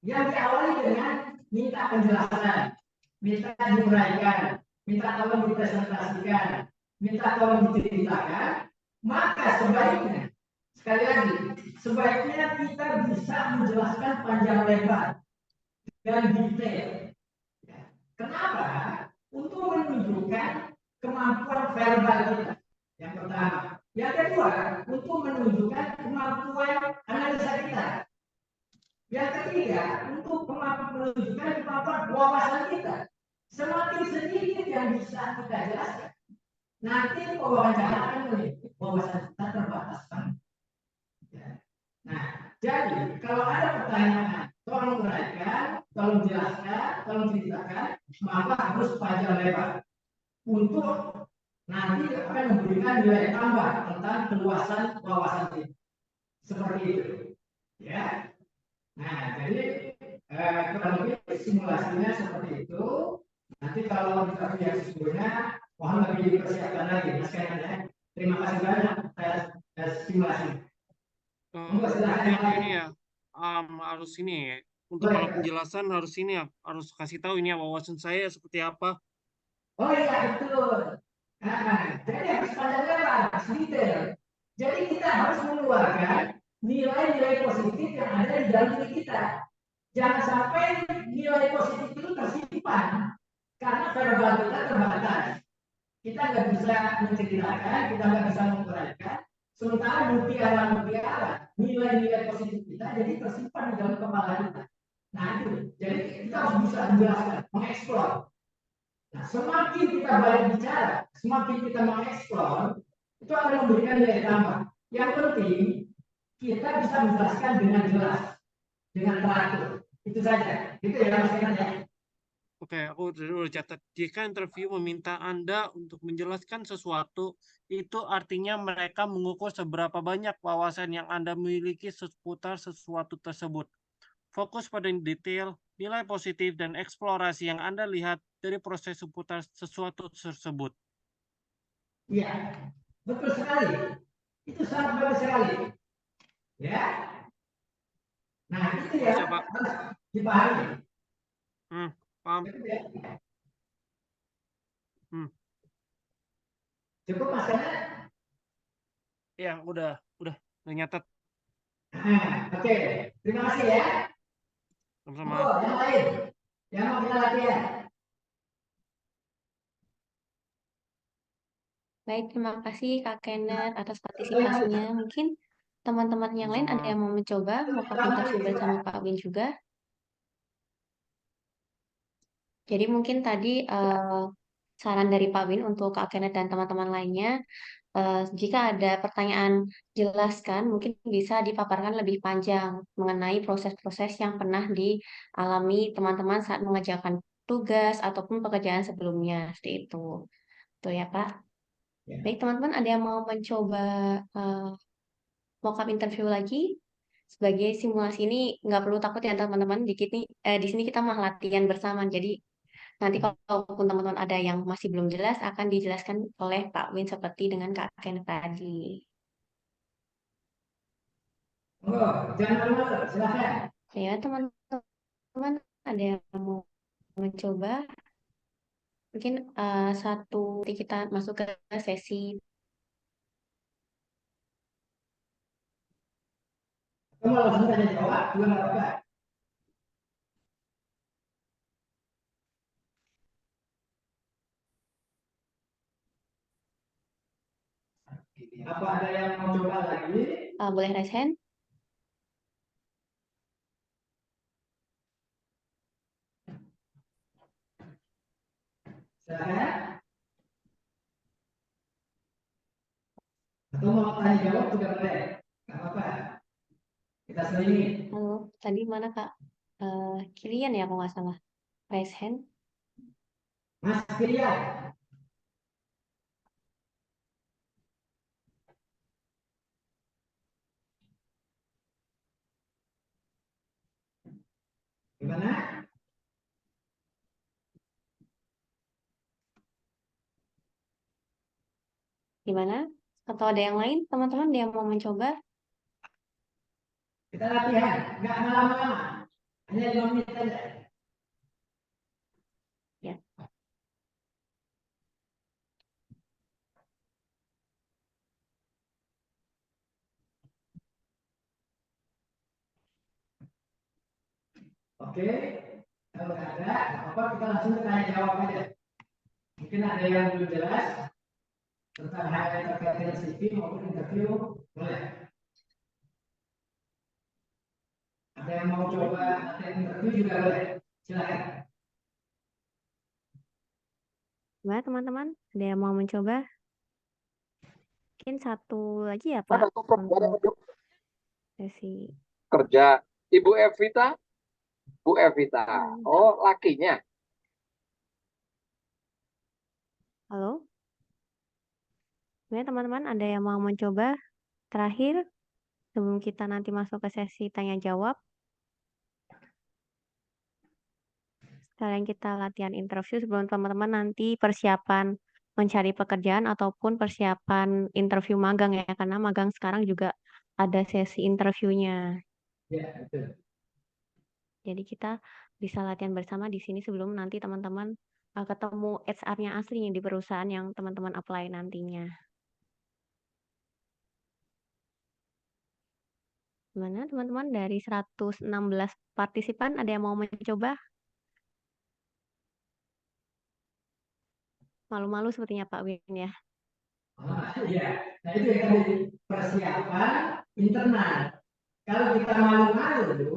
yang diawali dengan minta penjelasan, minta diuraikan, minta tolong dipresentasikan, minta tolong diceritakan, maka sebaiknya, sekali lagi, sebaiknya kita bisa menjelaskan panjang lebar dan detail. Kenapa? Untuk menunjukkan kemampuan verbal kita. Yang pertama. Yang kedua, untuk menunjukkan kemampuan analisa kita. Yang ketiga, untuk menunjukkan kemampuan wawasan kita. Semakin sedikit yang bisa kita jelaskan, nanti wawancara akan melihat wawasan kita terbatas. Ya. Nah, jadi kalau ada pertanyaan, tolong uraikan, tolong jelaskan, tolong ceritakan, maka harus panjang lebar untuk nanti akan memberikan nilai tambah tentang keluasan wawasan kita. Seperti itu, ya. Nah, jadi kurang lebih simulasinya seperti itu. Nanti kalau kita yang sesungguhnya, mohon lebih dipersiapkan lagi, Mas Kenan ya. Terima kasih banyak atas simulasi. Monggo silakan yang Berarti aku lain. ini ya harus ini ya. Untuk kalau Boleh. penjelasan harus ini ya, harus kasih tahu ini ya wawasan saya seperti apa. Oh iya betul. Jadi harus panjang lebar, harus detail. Jadi kita harus mengeluarkan nilai-nilai positif yang ada di dalam diri kita. Jangan sampai nilai positif itu tersimpan karena verbal kita terbatas. Kita nggak bisa menceritakan, kita nggak bisa menguraikan. Sementara mutiara nilai-nilai positif kita jadi tersimpan di dalam kepala kita. Nah itu, jadi kita harus bisa menjelaskan, mengeksplor. Nah, semakin kita banyak bicara, semakin kita mengeksplor, itu akan memberikan nilai tambah. Yang penting, kita bisa menjelaskan dengan jelas, dengan teratur. Itu saja. Itu ya Mas Iman ya. Oke, aku udah catat. Jika interview meminta Anda untuk menjelaskan sesuatu, itu artinya mereka mengukur seberapa banyak wawasan yang Anda miliki seputar sesuatu tersebut. Fokus pada detail, nilai positif, dan eksplorasi yang Anda lihat dari proses seputar sesuatu tersebut. Iya, betul sekali. Itu sangat bagus sekali. Ya. Nah, itu ya Siapa? harus dipahami. Paham? Ya. Cukup Mas Kana? Ya, udah nyatat. Oke. Terima kasih ya. Sama-sama. Oh, yang lain. Yang mau kita latihan. Baik, terima kasih Kak Kenneth atas partisipasinya. Mungkin teman-teman yang lain ada yang mau mencoba mock-up interview bersama Pak Win juga. Jadi mungkin tadi saran dari Pak Win untuk Kak Kenneth dan teman-teman lainnya, jika ada pertanyaan jelaskan, mungkin bisa dipaparkan lebih panjang mengenai proses-proses yang pernah dialami teman-teman saat mengerjakan tugas ataupun pekerjaan sebelumnya. Seperti itu. Tuh ya Pak. Baik teman-teman, ada yang mau mencoba mock-up interview lagi? Sebagai simulasi ini nggak perlu takut ya teman-teman. Di sini kita mah latihan bersama. Jadi nanti kalaupun teman-teman ada yang masih belum jelas, akan dijelaskan oleh Pak Win seperti dengan Kak Ken tadi. Oh, jangan malu, silakan. Ya, teman-teman ada yang mau mencoba? Mungkin satu kita masuk ke sesi. Kamu langsung tanya jawab, juga nggak apa-apa. Apa ada yang mau coba lagi? Boleh raise hand? Silakan. Atau mau tanya jawab juga boleh. Nggak apa-apa. Kita selingi. Halo, tadi mana Kak? Kirian ya, kalau nggak salah. Raise hand. Mas Kirian. Gimana? Gimana? Atau ada yang lain? Teman-teman ada yang mau mencoba? Kita latihan, nggak lama-lama. Hanya 5 menit saja. Ya. Oke. Kalau nggak ada, nggak apa-apa. Kita langsung tanya jawab aja. Mungkin ada yang belum jelas tentang hal yang terkait dengan CV maupun interview, boleh. Ada yang mau coba latihan interview juga boleh. Silakan. Gimana teman-teman? Ada yang mau mencoba? Mungkin satu lagi ya Pak untuk sesi. Kerja. Ibu Evita? Bu Evita. Oh, lakinya. Halo? Gimana teman-teman? Ada yang mau mencoba? Terakhir, sebelum kita nanti masuk ke sesi tanya jawab. Sekalian kita latihan interview sebelum teman-teman nanti persiapan mencari pekerjaan ataupun persiapan interview magang ya, karena magang sekarang juga ada sesi interviewnya. Ya, betul. Jadi kita bisa latihan bersama di sini sebelum nanti teman-teman ketemu HR-nya aslinya di perusahaan yang teman-teman apply nantinya. Gimana teman-teman, dari 116 partisipan ada yang mau mencoba? Malu-malu sepertinya Pak Win ya. Iya, nah itu yang tadi persiapan internal. Kalau kita malu-malu,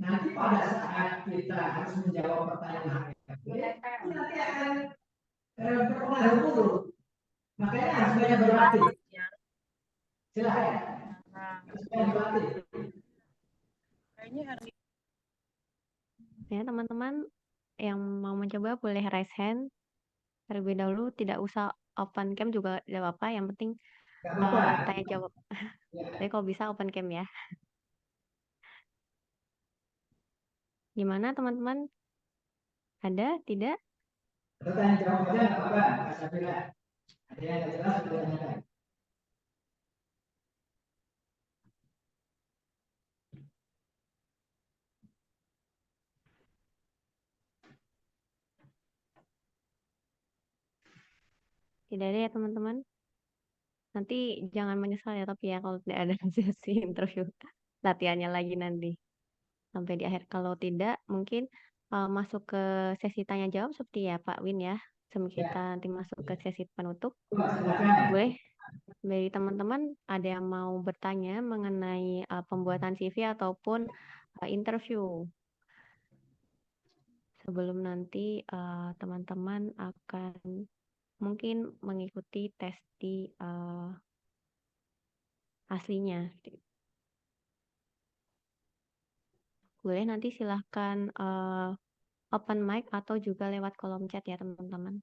nanti pada saat kita harus menjawab pertanyaan HRD, itu nanti akan berpengaruh buruk. Makanya harus banyak berlatih. Silahkan. Harus banyak berlatih. Ya teman-teman yang mau mencoba boleh raise hand. Terlebih dahulu tidak usah open cam juga tidak apa-apa. Yang penting Gak apa-apa. tanya jawab. Ya. Tapi kalau bisa open cam ya. Gimana teman-teman? Ada? Tidak? Atau tanya jawab aja nggak apa-apa, Kak Safira. Ada yang nggak jelas, boleh tanyakan. Tidak ada ya teman-teman? Nanti jangan menyesal ya tapi ya kalau tidak ada sesi interview latihannya lagi nanti sampai di akhir. Kalau tidak mungkin masuk ke sesi tanya jawab seperti ya Pak Win ya. Sebelum kita nanti masuk ke sesi penutup. Silakan. Boleh dari teman-teman ada yang mau bertanya mengenai pembuatan CV ataupun interview. Sebelum nanti teman-teman akan mungkin mengikuti tes di aslinya. Boleh nanti silahkan open mic atau juga lewat kolom chat ya teman-teman.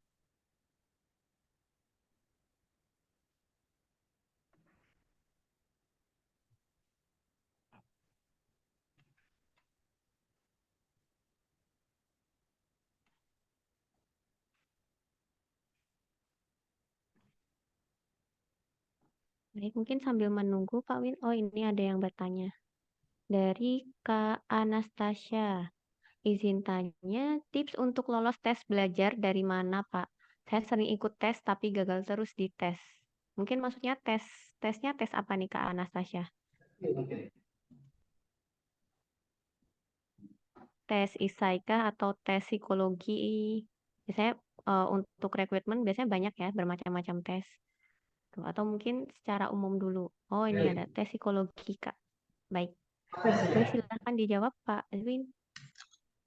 Baik, mungkin sambil menunggu Pak Win. Oh ini ada yang bertanya. Dari Kak Anastasia. Izin tanya, tips untuk lolos tes belajar dari mana Pak? Saya sering ikut tes tapi gagal terus di tes. Mungkin maksudnya tesnya tes apa nih Kak Anastasia? Oke. Tes ISAI kah atau tes psikologi? Biasanya untuk rekrutmen biasanya banyak ya, bermacam-macam tes. Tuh, atau mungkin secara umum dulu. Oh ini ada tes psikologi Kak. Baik. Boleh silakan dijawab Pak Edwin.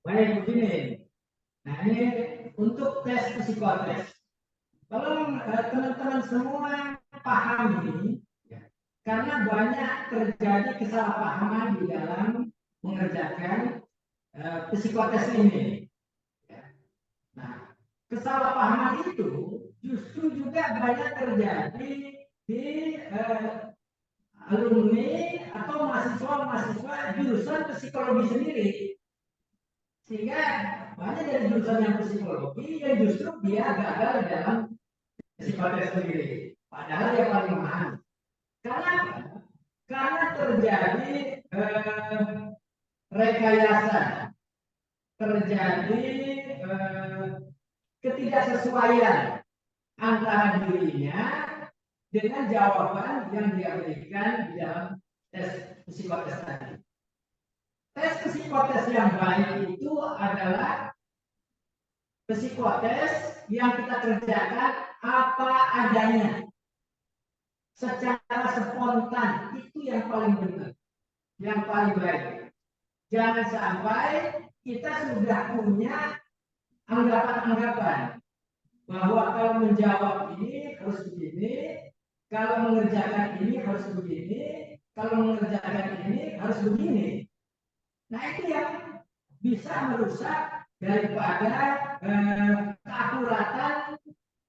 Baik, begini. Nah, ini untuk tes psikotes. Kalau teman-teman semua paham ini, ya, karena banyak terjadi kesalahpahaman di dalam mengerjakan psikotes ini. Ya. Nah, kesalahpahaman itu justru juga banyak terjadi di alumni atau mahasiswa-mahasiswa jurusan psikologi sendiri. Sehingga banyak dari jurusan yang psikologi yang justru dia gagal dalam psikotes sendiri. Padahal dia paling mahal. Karena karena terjadi rekayasa, terjadi ketidaksesuaian antara dirinya dengan jawaban yang dia berikan di dalam tes psikotes tadi. Tes psikotes yang baik itu adalah psikotes yang kita kerjakan apa adanya, secara spontan, itu yang paling benar, yang paling baik. Jangan sampai kita sudah punya anggapan-anggapan bahwa kalau menjawab ini harus begini, kalau mengerjakan ini harus begini, kalau mengerjakan ini harus begini. Nah itu yang bisa merusak daripada keakuratan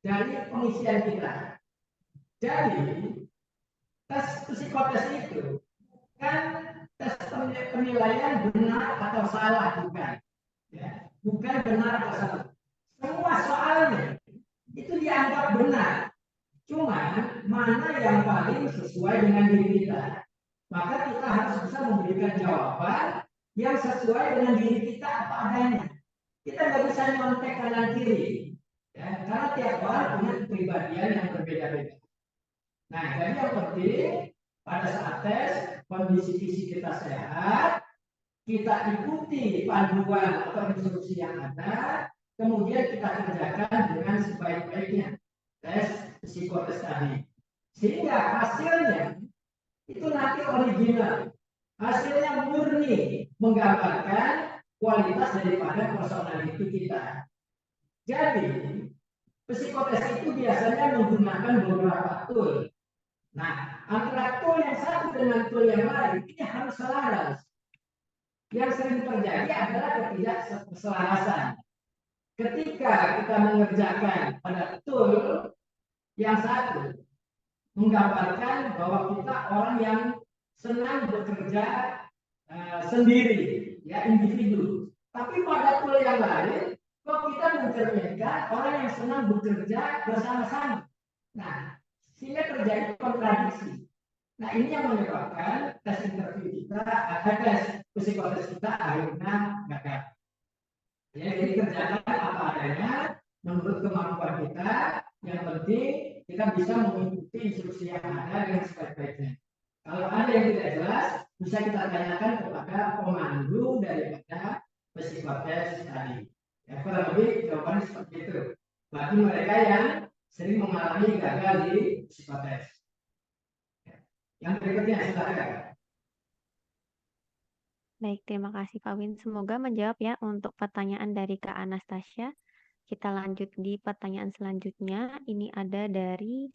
dari pengisian kita. Jadi tes psikotes itu kan tes penilaian benar atau salah, bukan, ya, bukan benar atau salah. Semua soalnya itu dianggap benar. Cuma mana yang paling sesuai dengan diri kita. Maka kita harus bisa memberikan jawaban yang sesuai dengan diri kita apa adanya. Kita nggak bisa nyontek kanan kiri. Ya, karena tiap orang punya kepribadian yang berbeda-beda. Nah, jadi yang penting pada saat tes kondisi fisik kita sehat, kita ikuti panduan atau instruksi yang ada, kemudian kita kerjakan dengan sebaik-baiknya tes psikotes tadi. Sehingga hasilnya itu nanti original, hasilnya murni menggambarkan kualitas daripada personality kita. Jadi psikotes itu biasanya menggunakan beberapa tool. Nah, antara tool yang satu dengan tool yang lain ini harus selaras. Yang sering terjadi adalah ketidakselarasan. Ketika kita mengerjakan pada tool yang satu, menggambarkan bahwa kita orang yang senang bekerja sendiri, ya individu. Tapi pada tool yang lain, kok kita mencerminkan orang yang senang bekerja bersama-sama. Nah, sehingga terjadi kontradiksi. Nah, ini yang menyebabkan tes interview kita, tes psikotes kita akhirnya gagal. Ya, jadi kerjakan apa adanya menurut kemampuan kita. Yang penting kita bisa mengikuti instruksi yang ada dengan sebaik-baiknya. Kalau ada yang tidak jelas, bisa kita tanyakan kepada pemandu daripada psikotes tadi. Ya, kurang lebih jawabannya seperti itu. Bagi mereka yang sering mengalami gagal di psikotes. Yang berikutnya silakan. Baik, terima kasih Pak Win. Semoga menjawab ya untuk pertanyaan dari Kak Anastasia. Kita lanjut di pertanyaan selanjutnya. Ini ada dari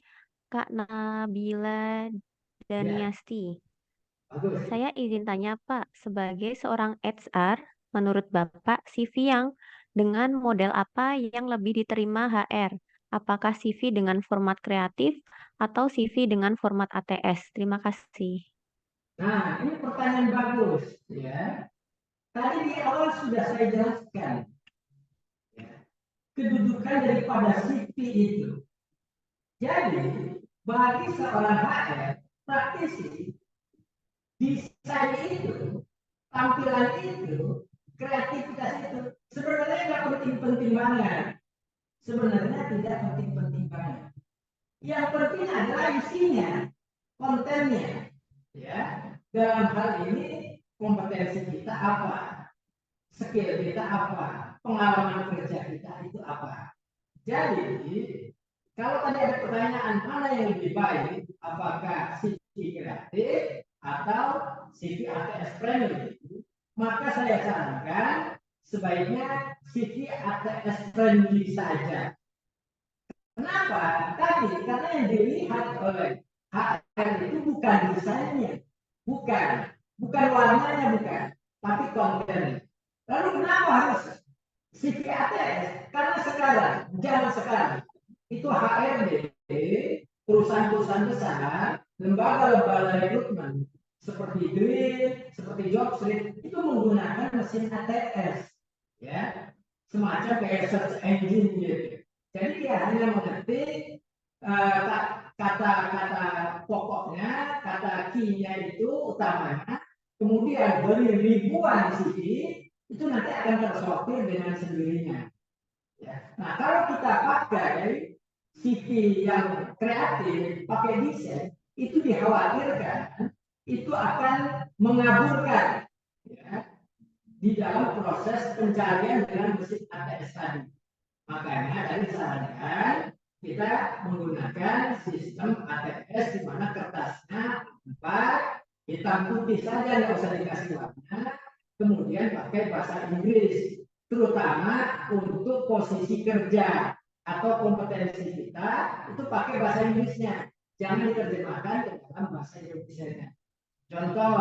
Kak Nabila Daniasti. Saya izin tanya Pak, sebagai seorang HR, menurut Bapak CV yang dengan model apa yang lebih diterima HR? Apakah CV dengan format kreatif atau CV dengan format ATS? Terima kasih. Nah, ini pertanyaan bagus, ya. Tadi di awal sudah saya jelaskan, ya, kedudukan daripada CV itu. Jadi, bagi seorang HR, praktisi, desain itu, tampilan itu, kreativitas itu, sebenarnya nggak penting-penting banget. Sebenarnya tidak penting-penting banget. Yang penting adalah isinya, kontennya, ya. Dalam hal ini kompetensi kita apa, skill kita apa, pengalaman kerja kita itu apa. Jadi kalau tadi ada pertanyaan mana yang lebih baik, apakah CV kreatif atau CV ATS friendly, maka saya sarankan sebaiknya CV ATS friendly saja. Kenapa? Tadi karena yang dilihat oleh HR itu bukan desainnya, bukan warnanya, bukan, tapi kontennya. Lalu kenapa harus CV ATS? Karena sekarang, zaman sekarang, itu HRD, perusahaan-perusahaan besar, lembaga-lembaga rekrutmen, seperti Grid, seperti Jobstreet, itu menggunakan mesin ATS, ya, semacam kayak search engine gitu. Jadi dia hanya mengetik kata-kata pokoknya, kata key-nya itu utamanya, kemudian dari ribuan CV itu nanti akan tersortir dengan sendirinya. Ya. Nah, kalau kita pakai CV yang kreatif, pakai desain, itu dikhawatirkan itu akan mengaburkan, ya, di dalam proses pencarian dengan mesin ATS tadi. Makanya tadi disarankan kita menggunakan sistem ATS di mana kertasnya 4, hitam putih saja, nggak usah dikasih warna, kemudian pakai bahasa Inggris, terutama untuk posisi kerja atau kompetensi kita itu pakai bahasa Inggrisnya, jangan diterjemahkan ke dalam bahasa Indonesia. Contoh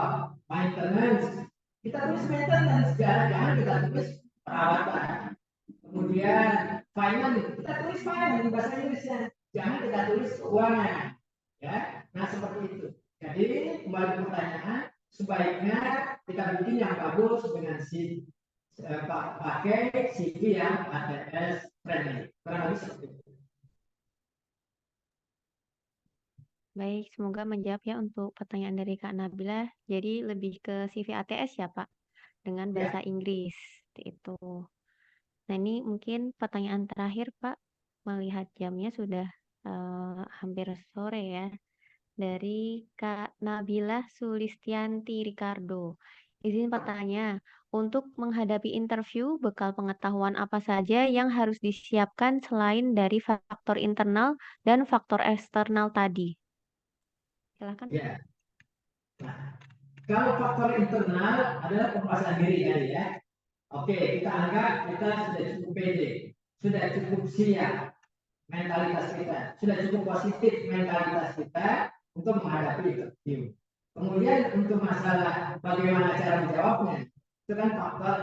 maintenance, kita tulis maintenance, jangan kita tulis perawatan. Kemudian finance, kita tulis finance di bahasa Inggrisnya, jangan kita tulis keuangan, ya. Nah seperti itu. Jadi kembali ke pertanyaan, sebaiknya kita bikin yang bagus dengan pakai CV yang ATS friendly. Kurang lebih seperti itu. Baik, semoga menjawab ya untuk pertanyaan dari Kak Nabila. Jadi lebih ke CV ATS ya, Pak, dengan bahasa Ya, Inggris. Seperti itu. Nah, ini mungkin pertanyaan terakhir, Pak. Melihat jamnya sudah hampir sore ya. Dari Kak Nabila Sulistianti Ricardo. Izin bertanya, untuk menghadapi interview, bekal pengetahuan apa saja yang harus disiapkan selain dari faktor internal dan faktor eksternal tadi? Silakan. ya. Nah, kalau faktor internal adalah kepuasan diri tadi ya. Oke, kita anggap kita sudah cukup pede, sudah cukup siap mentalitas kita, sudah cukup positif mentalitas kita untuk menghadapi interview. Kemudian untuk masalah bagaimana cara menjawabnya, itu kan faktor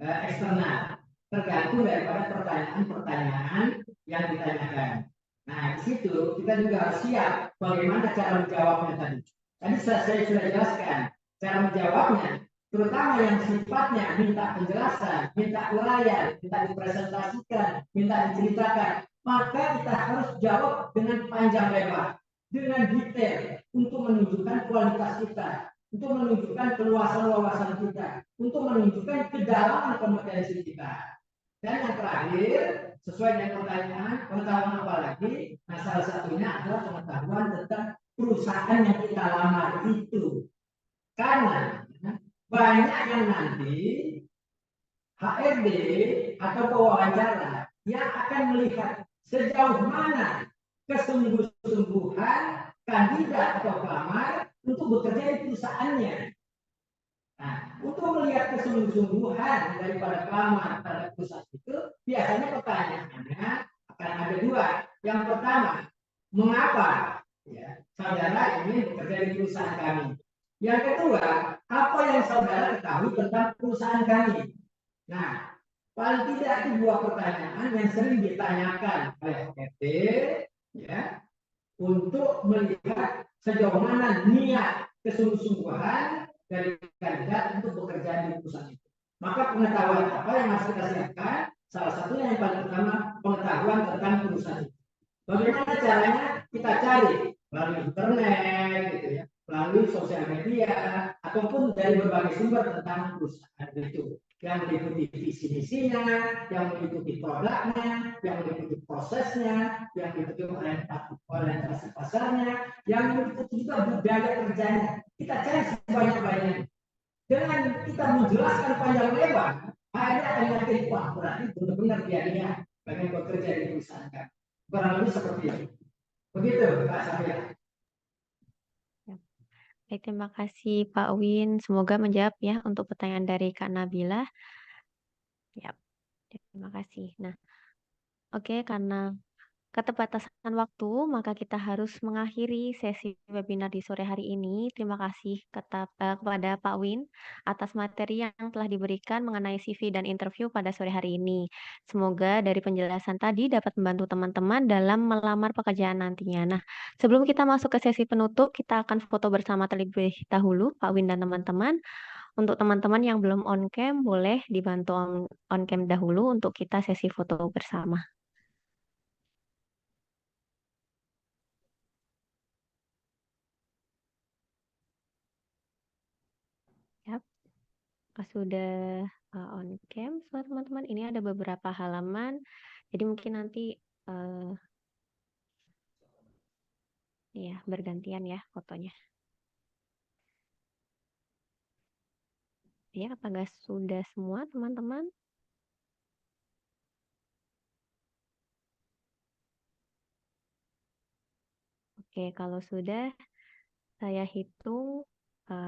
eksternal, tergantung daripada pertanyaan-pertanyaan yang ditanyakan. Nah, di situ kita juga harus siap bagaimana cara menjawabnya tadi. Tadi saya sudah jelaskan cara menjawabnya, terutama yang sifatnya minta penjelasan, minta uraian, minta dipresentasikan, minta diceritakan, maka kita harus jawab dengan panjang lebar, dengan detail untuk menunjukkan kualitas kita, untuk menunjukkan keluasan wawasan kita, untuk menunjukkan kedalaman kompetensi kita. Dan yang terakhir, sesuai dengan pertanyaan, pengetahuan apa lagi? Nah, salah satunya adalah pengetahuan tentang perusahaan yang kita lamar itu. Karena banyak yang nanti HRD atau pewawancara yang akan melihat sejauh mana kesungguh-sungguhan kandidat atau pelamar untuk bekerja di perusahaannya. Nah, untuk melihat kesungguh-sungguhan daripada pelamar terhadap perusahaan itu, biasanya pertanyaannya akan ada dua. Yang pertama, mengapa ya, saudara ingin bekerja di perusahaan kami? Yang kedua, apa yang saudara ketahui tentang perusahaan kami? Nah, paling tidak itu dua pertanyaan yang sering ditanyakan oleh HRD ya, untuk melihat sejauh mana niat kesungguh-sungguhan dari kandidat untuk bekerja di perusahaan itu. Maka pengetahuan apa yang harus kita siapkan? Salah satunya yang paling utama pengetahuan tentang perusahaan itu. Bagaimana caranya? Kita cari melalui internet, gitu ya, melalui sosial media, ataupun dari berbagai sumber tentang perusahaan itu, yang meliputi visi misinya, yang meliputi produknya, yang meliputi prosesnya, yang meliputi orientasi pasarnya, yang meliputi juga budaya kerjanya. Kita cari sebanyak-banyaknya. Dengan kita menjelaskan panjang lebar, hanya akan yakin, wah berarti benar-benar dia pengen bekerja di perusahaan kan. Kurang lebih seperti itu. Begitu, Pak Safira. Baik, terima kasih Pak Win. Semoga menjawab ya untuk pertanyaan dari Kak Nabila. Ya, terima kasih. Nah, oke, karena keterbatasan waktu, maka kita harus mengakhiri sesi webinar di sore hari ini. Terima kasih kepada Pak Win atas materi yang telah diberikan mengenai CV dan interview pada sore hari ini. Semoga dari penjelasan tadi dapat membantu teman-teman dalam melamar pekerjaan nantinya. Nah, sebelum kita masuk ke sesi penutup, kita akan foto bersama terlebih dahulu, Pak Win dan teman-teman. Untuk teman-teman yang belum on cam, boleh dibantu on cam dahulu untuk kita sesi foto bersama. Ya. Pas sudah on cam semua teman-teman, ini ada beberapa halaman. Jadi mungkin nanti ya bergantian ya fotonya. Ya, apakah sudah semua teman-teman? Oke, kalau sudah saya hitung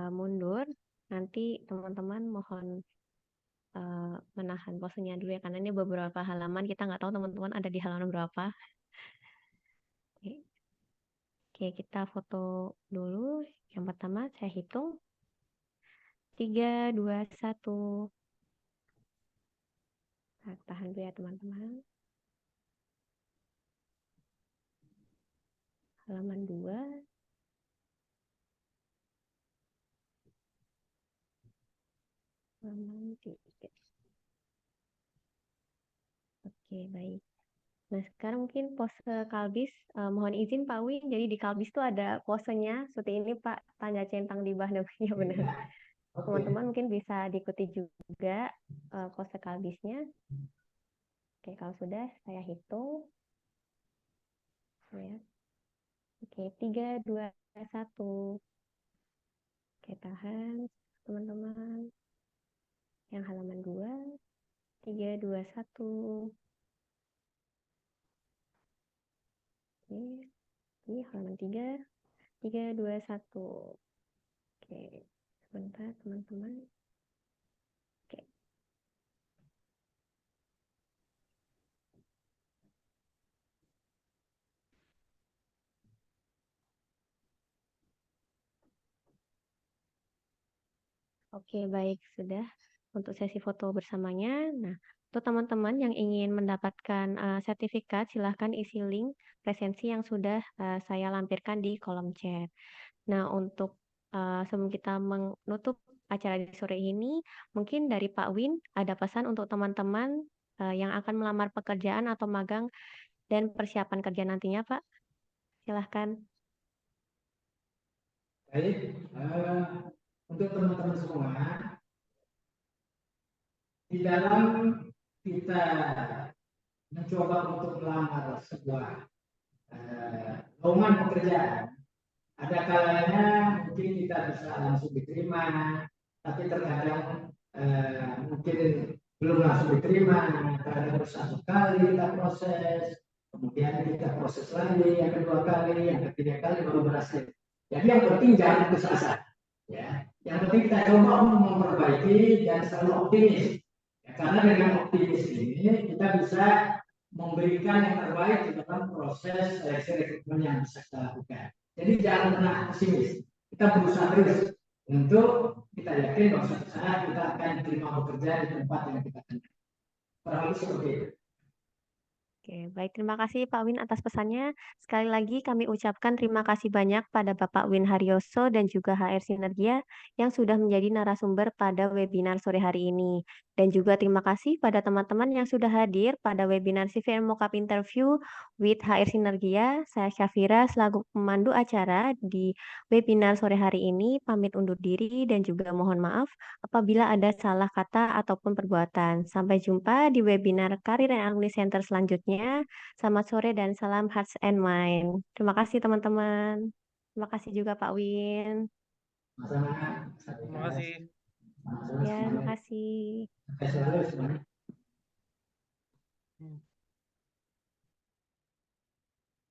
mundur. Nanti teman-teman mohon menahan posenya dulu ya, karena ini beberapa halaman, kita nggak tahu teman-teman ada di halaman berapa. Oke, kita foto dulu. Yang pertama saya hitung. 3, 2, 1. Nah, tahan dulu ya teman-teman. Halaman 2. Halaman 3. Oke, baik. Nah, sekarang mungkin pose kalbis. Mohon izin Pak Win, jadi di kalbis tuh ada posenya seperti ini Pak, tanda centang di bawah namanya benar. Oke. Teman-teman mungkin bisa diikuti juga pose kalbisnya. Oke, kalau sudah saya hitung. Ya. Oke, 3, 2, 1. Oke, tahan teman-teman. Yang halaman 2, 3, 2, 1. Oke, ini halaman 3, 3, 2, 1. Oke, sebentar teman-teman. Oke. Oke, baik, sudah untuk sesi foto bersamanya. Nah, untuk teman-teman yang ingin mendapatkan sertifikat, silahkan isi link presensi yang sudah saya lampirkan di kolom chat. Nah, untuk sebelum kita menutup acara di sore ini, mungkin dari Pak Win ada pesan untuk teman-teman yang akan melamar pekerjaan atau magang dan persiapan kerja nantinya, Pak. Silahkan. Baik, untuk teman-teman semua, di dalam kita mencoba untuk melamar sebuah lowongan pekerjaan, ada kalanya mungkin kita bisa langsung diterima, tapi terkadang mungkin belum langsung diterima, karena harus satu kali kita proses, kemudian kita proses lagi, yang kedua kali, yang ketiga kali baru berhasil. Jadi yang penting jangan putus asa, ya. Yang penting kita coba untuk memperbaiki dan selalu optimis, ya, karena dengan optimis ini kita bisa memberikan yang terbaik di dalam proses seleksi rekrutmen yang bisa kita lakukan. Jadi jangan pernah pesimis. Kita berusaha terus untuk kita yakin bahwa suatu saat kita akan diterima bekerja di tempat yang kita kenal. Kurang lebih seperti itu. Oke, baik. Terima kasih Pak Win atas pesannya. Sekali lagi kami ucapkan terima kasih banyak pada Bapak Win Haryoso dan juga HR Sinergia yang sudah menjadi narasumber pada webinar sore hari ini. Dan juga terima kasih pada teman-teman yang sudah hadir pada webinar CV and Mockup Interview with HR Sinergia. Saya Syafira selaku pemandu acara di webinar sore hari ini pamit undur diri dan juga mohon maaf apabila ada salah kata ataupun perbuatan. Sampai jumpa di webinar Karir and Alumni Center selanjutnya. Selamat sore dan salam Hearts and Mind. Terima kasih teman-teman. Terima kasih juga Pak Win. Sama-sama. Terima kasih. Sama-sama Ya, terima semuanya. kasih. Sukses selalu semuanya. Hmm.